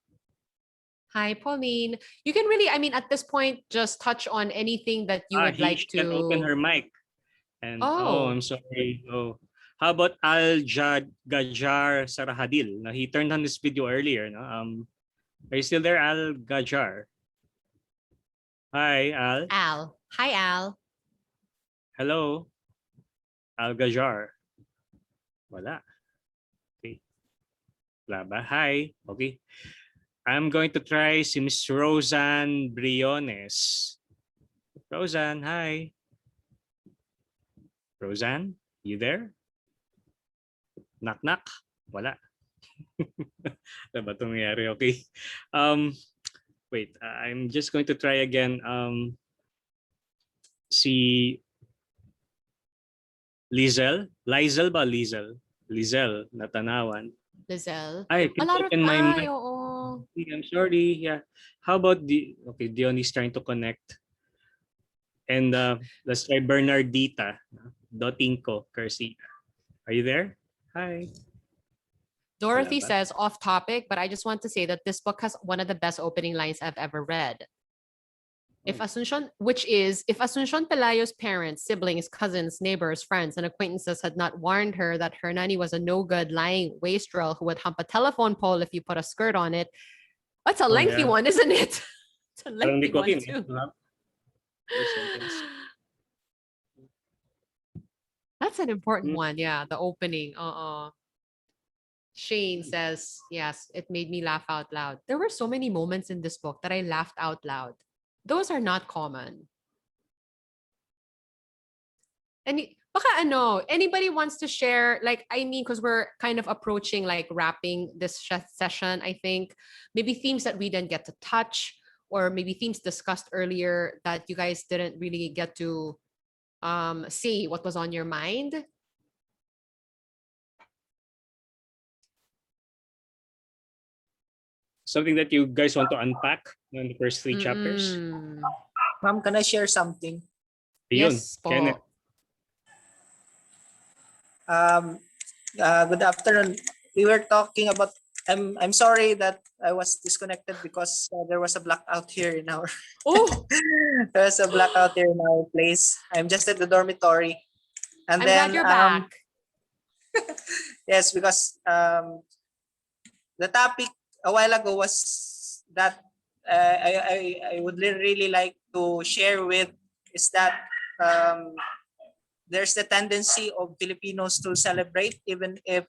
Hi, Pauline. You can really, I mean, at this point, just touch on anything that you would like She can open to. her mic. And Oh. I'm sorry. Oh, how about Al Gajar Sarahadil? Now, he turned on this video earlier. No? Are you still there, Al Gajar? Hi, Al. Al. Hi, Al. Hello, Al Gajar. Wala. Okay. Wala ba? Hi. Okay. I'm going to try si Miss Roseanne Briones. Roseanne, hi. Roseanne, you there? Knock knock. Wala. Ano ba itong nangyari? Okay. Wait, I'm just going to try again. Si Lizel? Lizel ba? Lizel? Lizel, Natanawan. Lizelle. I A can lot of, open my mic. oo. I'm sorry. Yeah. How about Dion is trying to connect. And let's try Bernardita. Dotinko Garcia. Are you there? Hi. Dorothy Wala ba? says off topic, but I just want to say that this book has one of the best opening lines I've ever read. If Asuncion Pelayo's parents, siblings, cousins, neighbors, friends, and acquaintances had not warned her that her nanny was a no-good, lying wastrel who would hump a telephone pole if you put a skirt on it, that's a lengthy yeah. one, isn't it? It's a Parang lengthy di ko one rin, too. First sentence. That's an important one, yeah. The opening. Shane says, yes, it made me laugh out loud. There were so many moments in this book that I laughed out loud. Those are not common. Anybody wants to share, like, I mean, because we're kind of approaching like wrapping this session, I think. Maybe themes that we didn't get to touch, or maybe themes discussed earlier that you guys didn't really get to see what was on your mind. Something that you guys want to unpack in the first 3 chapters? Ma'am, can I share something? Yes, Kenneth. Good afternoon. We were talking about. I'm sorry that I was disconnected because there was a blackout here in our. Oh. There was a blackout here in our place. I'm just at the dormitory, and I'm then glad you're back. Yes, because the topic a while ago was that I would really like to share with is that there's the tendency of Filipinos to celebrate even if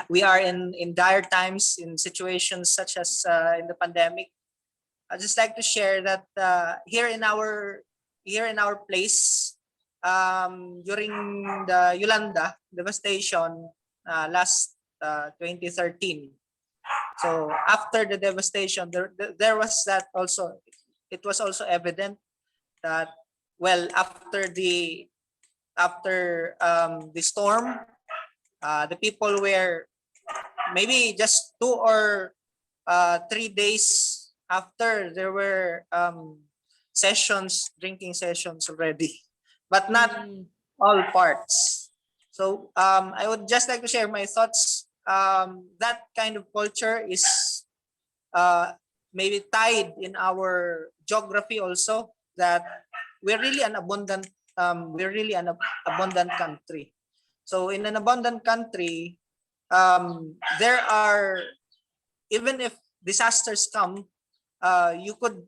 we are in dire times, in situations such as in the pandemic. I'd just like to share that here in our place, during the Yolanda devastation last 2013. So after the devastation, there was that also. It was also evident that, well, after the storm, the people were maybe just 2 or 3 days after, there were drinking sessions already, but not all parts. So I would just like to share my thoughts. That kind of culture is maybe tied in our geography also, that we're really an abundant country. So in an abundant country, there are, even if disasters come, you could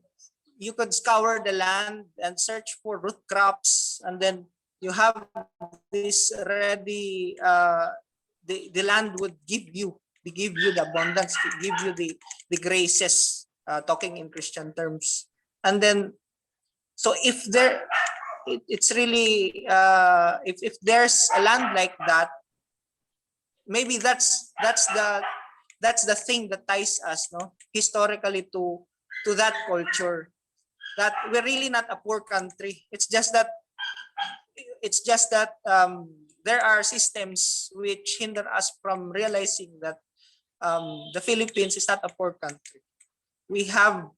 scour the land and search for root crops, and then you have this ready. The land would give you the abundance, give you the graces, talking in Christian terms. And then, so if there, it's really, if there's a land like that, maybe that's the thing that ties us, no, historically to that culture, that we're really not a poor country. It's just that there are systems which hinder us from realizing that the Philippines is not a poor country. We have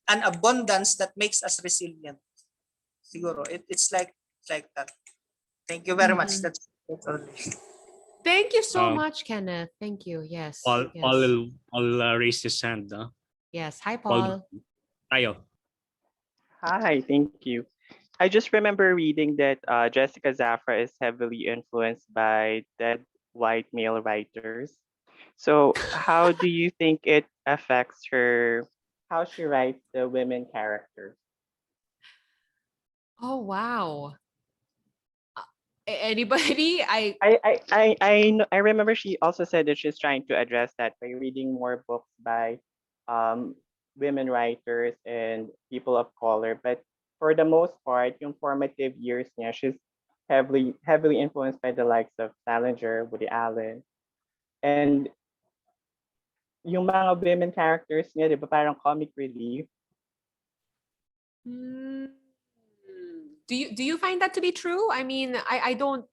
an abundance that makes us resilient. Siguro, it's like that. Thank you very much. That's all. Thank you so much, Kenneth. Thank you. Yes. Paul raised his hand. Yes. Hi, Paul. Tayo. Hi, thank you. I just remember reading that Jessica Zafra is heavily influenced by dead white male writers. So how do you think it affects her, how she writes the women characters? Oh, wow. Anybody? I remember she also said that she's trying to address that by reading more books by women writers and people of color. But for the most part, yung formative years niya, she's heavily influenced by the likes of Salinger, Woody Allen. And yung mga women characters niya, di ba, parang comic relief. Do you find that to be true? I mean, I don't.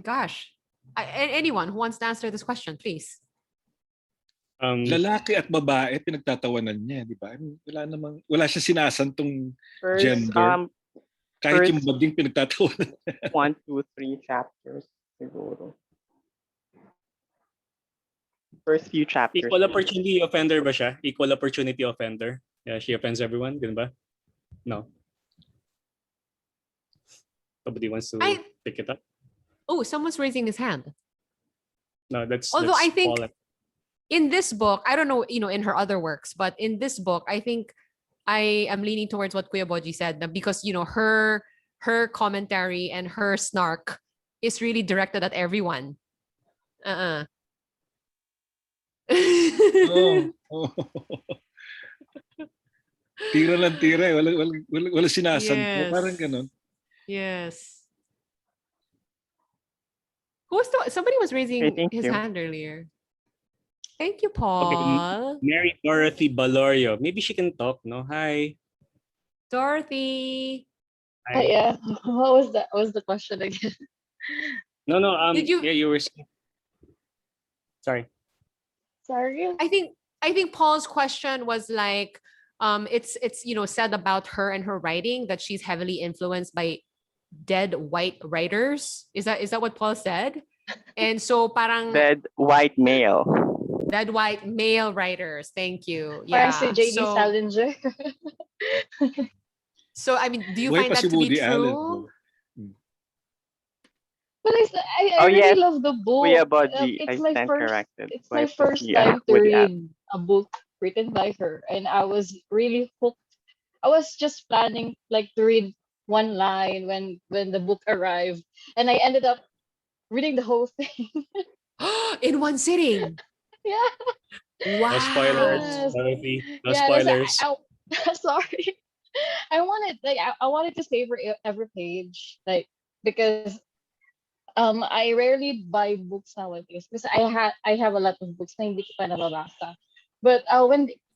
Gosh, anyone who wants to answer this question, please. Lalaki at babae pinagtatawanan niya, di ba? Wala siya sinasantong gender. Kahit yung bading pinagtatawanan. 1, 2, 3 chapters siguro. First few chapters. Equal opportunity offender ba siya? Equal opportunity offender. Yeah, she offends everyone, ganun ba? No. Nobody wants to pick it up. Oh, someone's raising his hand. No, that's. Although that's I think Paul. In this book, I don't know, in her other works, but in this book, I think I am leaning towards what Kuya Boji said, because her commentary and her snark is really directed at everyone. Oh. Tira lang tira, wala sinasanto, Yes. parang ganun. Yes. Somebody was raising his hand earlier. Thank you, Paul. Okay, Mary Dorothy Balorio. Maybe she can talk, no? Hi. Dorothy. Hi. Yeah. What was that? What was the question again? No. Did you? Yeah, you were. Sorry. Sorry. I think Paul's question was like, it's said about her and her writing that she's heavily influenced by dead white writers. Is that what Paul said? And so parang Dead white male writers. Thank you. Parang Yeah. si J.D. Salinger. So I mean, do you Buhay find pa that si to be Woody Allen, true? But I Oh, really yes. love the book. Kuya Boji, I It's my stand first. corrected. It's my Buhay pa first si, time to Woody read Allen. a book written by her, and I was really hooked. I was just planning like to read one line when the book arrived, and I ended up reading the whole thing. In one sitting. Yeah. Wow. No spoilers, Yes. Dorothy. No Yeah, that's spoilers. sorry. I wanted to savor every page, like, because I rarely buy books nowadays because I have a lot of books na hindi ko pa nababasa. But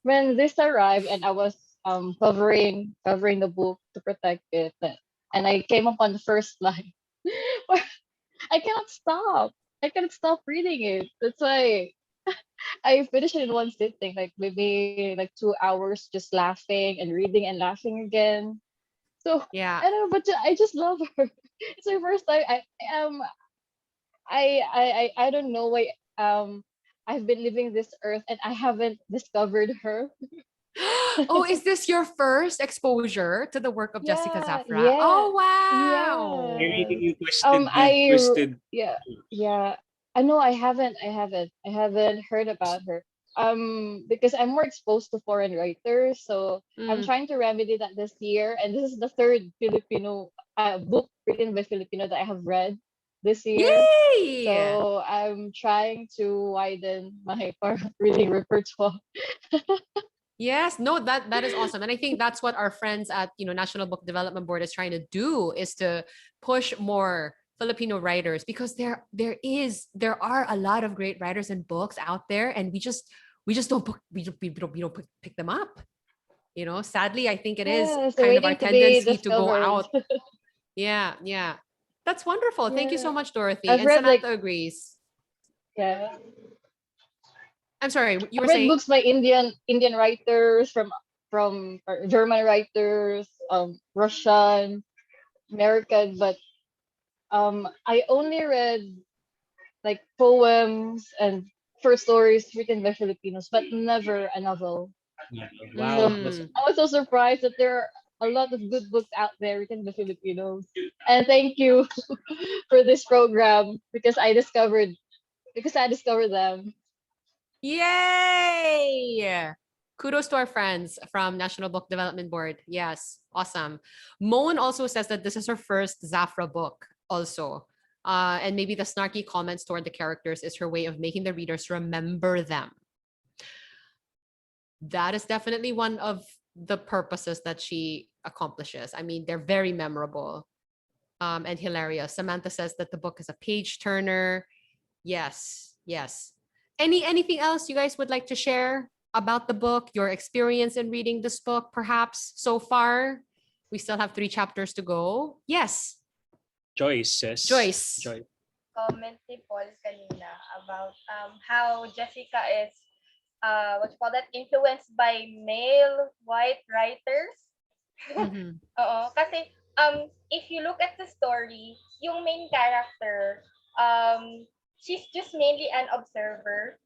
when this arrived and I was covering the book to protect it, and I came upon the first line, I cannot stop. I cannot stop reading it. That's why I finished it in one sitting, like maybe like 2 hours just laughing and reading and laughing again. So Yeah. I don't know, but I just love her. It's my first time. I don't know why I've been living this earth and I haven't discovered her. Oh, is this your first exposure to the work of Jessica Yeah, Zafra? yeah, Oh, wow. You, yes. you twisted, you I twisted. yeah, yeah. I know I haven't heard about her. Because I'm more exposed to foreign writers, so I'm Mm. trying to remedy that this year. And this is the third Filipino book written by Filipino that I have read this year. Yay! So I'm trying to widen my reading repertoire. Yes, no, that is awesome. And I think that's what our friends at, National Book Development Board is trying to do, is to push more Filipino writers, because there are a lot of great writers and books out there, and we just don't pick them up. Sadly, I think it is Yeah, so kind of our waiting to be tendency to go discovered. out. Yeah, yeah. That's wonderful. Thank you so Yeah. much, Dorothy. I've And read like Samantha agrees. yeah. I'm sorry, you I've were read saying? books by Indian writers from German writers, Russian, American, but I only read like poems and short stories written by Filipinos, but never a novel. So Wow. That's, I was so surprised that there are a lot of good books out there written by Filipinos. And thank you for this program because I discovered them. Yay! Kudos to our friends from National Book Development Board. Yes, awesome. Moan also says that this is her first Zafra book also. And maybe the snarky comments toward the characters is her way of making the readers remember them. That is definitely one of the purposes that she accomplishes. I mean, they're very memorable and hilarious. Samantha says that the book is a page turner. Yes, yes. Anything else you guys would like to share about the book, your experience in reading this book, perhaps so far? We still have 3 chapters to go. Yes, Joyce says. Joyce. Comment ni Paul kanina about how Jessica is what you call that, influenced by male white writers. Mhm. Oo, kasi if you look at the story, yung main character, she's just mainly an observer.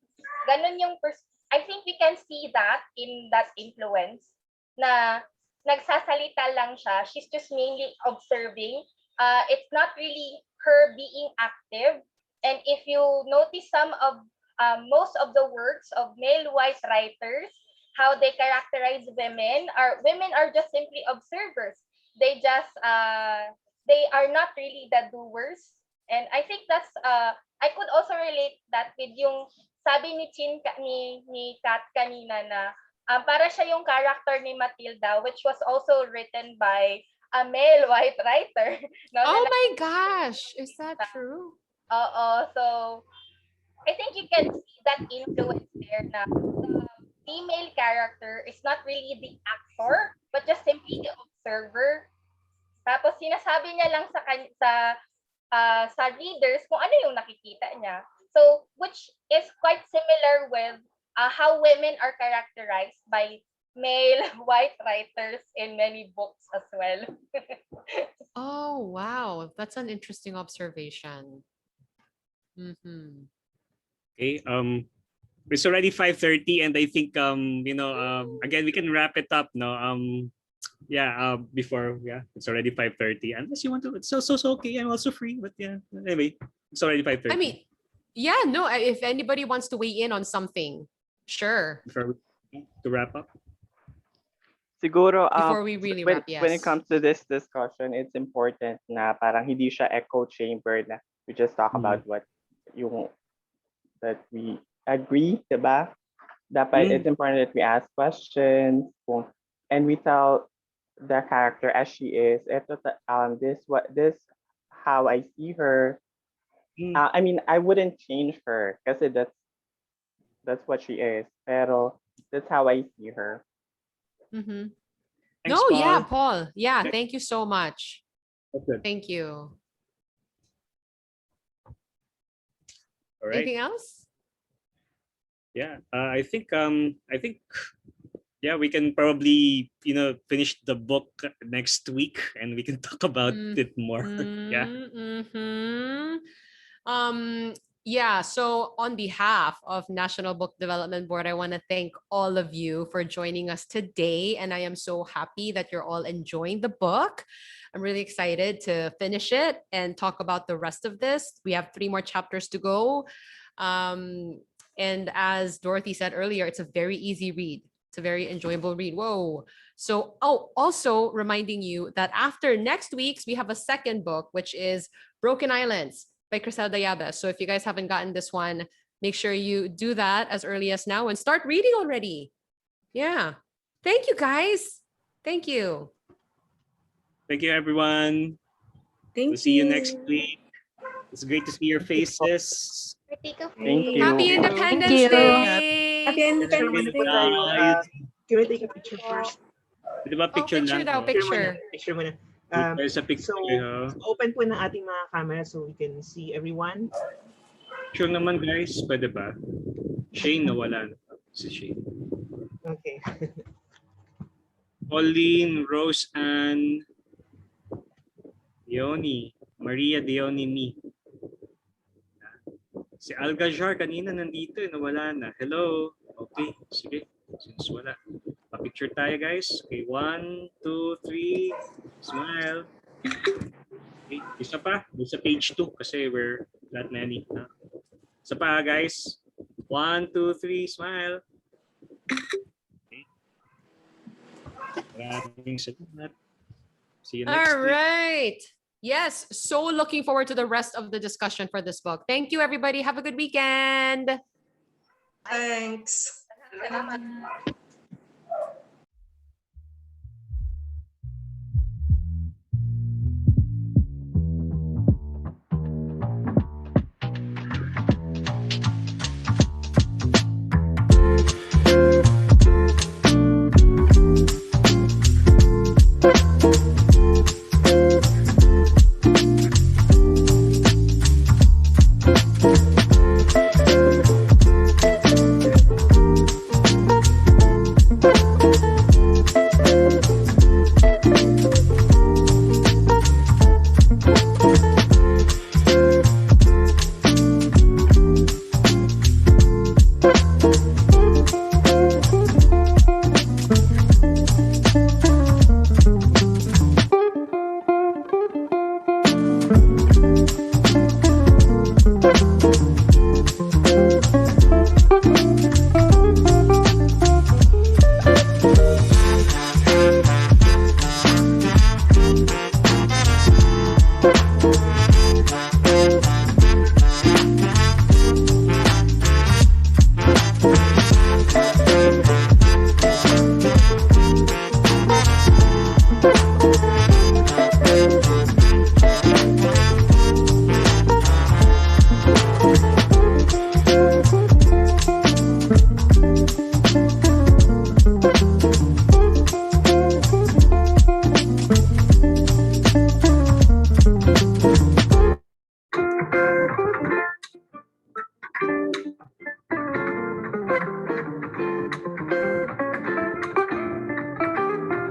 Ganun yung I think we can see that in that influence na nagsasalita lang siya. She's just mainly observing. It's not really her being active. And if you notice some of most of the works of male white writers, how they characterize women are just simply observers. They are not really the doers. And I think that's I could also relate that with yung sabi ni ni Kat kanina na para siya yung character ni Matilda, which was also written by a male white writer. No, Oh my gosh, is that true? So I think you can see that influence there na the female character is not really the actor, but just simply the observer. Tapos sinasabi niya lang sa readers kung ano yung nakikita niya. So, which is quite similar with how women are characterized by male white writers in many books as well. Oh, wow. That's an interesting observation. Mm-hmm. Okay. It's already 5:30, and I think again we can wrap it up. No. Before it's already 5:30. Unless you want to, it's so okay. I'm also free, but yeah. Anyway, it's already 5:30. I mean, yeah, no, if anybody wants to weigh in on something, sure. Before to wrap up. Siguro, Before we really when, wrap, yes. when it comes to this discussion, it's important na parang hindi siya echo chamber na we just talk about what yung that we agree, diba? Dapat it's important that we ask questions and we tell the character as she is. This how I see her. I mean, I wouldn't change her kasi that's what she is. Pero that's how I see her. Mm-hmm. Thanks, No, yeah, Paul. Paul. Yeah, Okay. thank you so much. Okay. Thank you. All right. Anything else? Yeah, I think yeah, we can probably finish the book next week and we can talk about it more. Yeah. Mm-hmm. Yeah, so on behalf of National Book Development Board, I want to thank all of you for joining us today. And I am so happy that you're all enjoying the book. I'm really excited to finish it and talk about the rest of this. We have 3 more chapters to go. And as Dorothy said earlier, it's a very easy read. It's a very enjoyable read. Whoa. So, also reminding you that after next week's, we have a second book, which is Broken Islands by Criselda Yabes. So if you guys haven't gotten this one, make sure you do that as early as now and start reading already. Yeah. Thank you, guys. Thank you. Thank you, everyone. We'll see you next week. It's great to see your faces. Thank you. Happy Independence Day. Happy Independence Day. Can we take a picture first? Di ba picture picture lang? daw, Oh. picture. Picture muna. There's a picture. So, open po na ating mga camera so we can see everyone. Picture naman, guys. Pwede ba? Shane, nawala na. Si Shane. Okay. Pauline, Rose Ann, Diony, Maria Diony Me. Si Algajar kanina nandito, nawala na. Hello. Okay, sige. Since wala. Pa-picture tayo, guys. Okay, 1, 2, 3. Smile. Okay, isa pa. Doon sa page 2 kasi we're that many. Isa pa, guys. 1, 2, 3. Smile. Okay. Maraming salamat. See you next All week. right. Yes. So looking forward to the rest of the discussion for this book. Thank you, everybody. Have a good weekend. Thanks.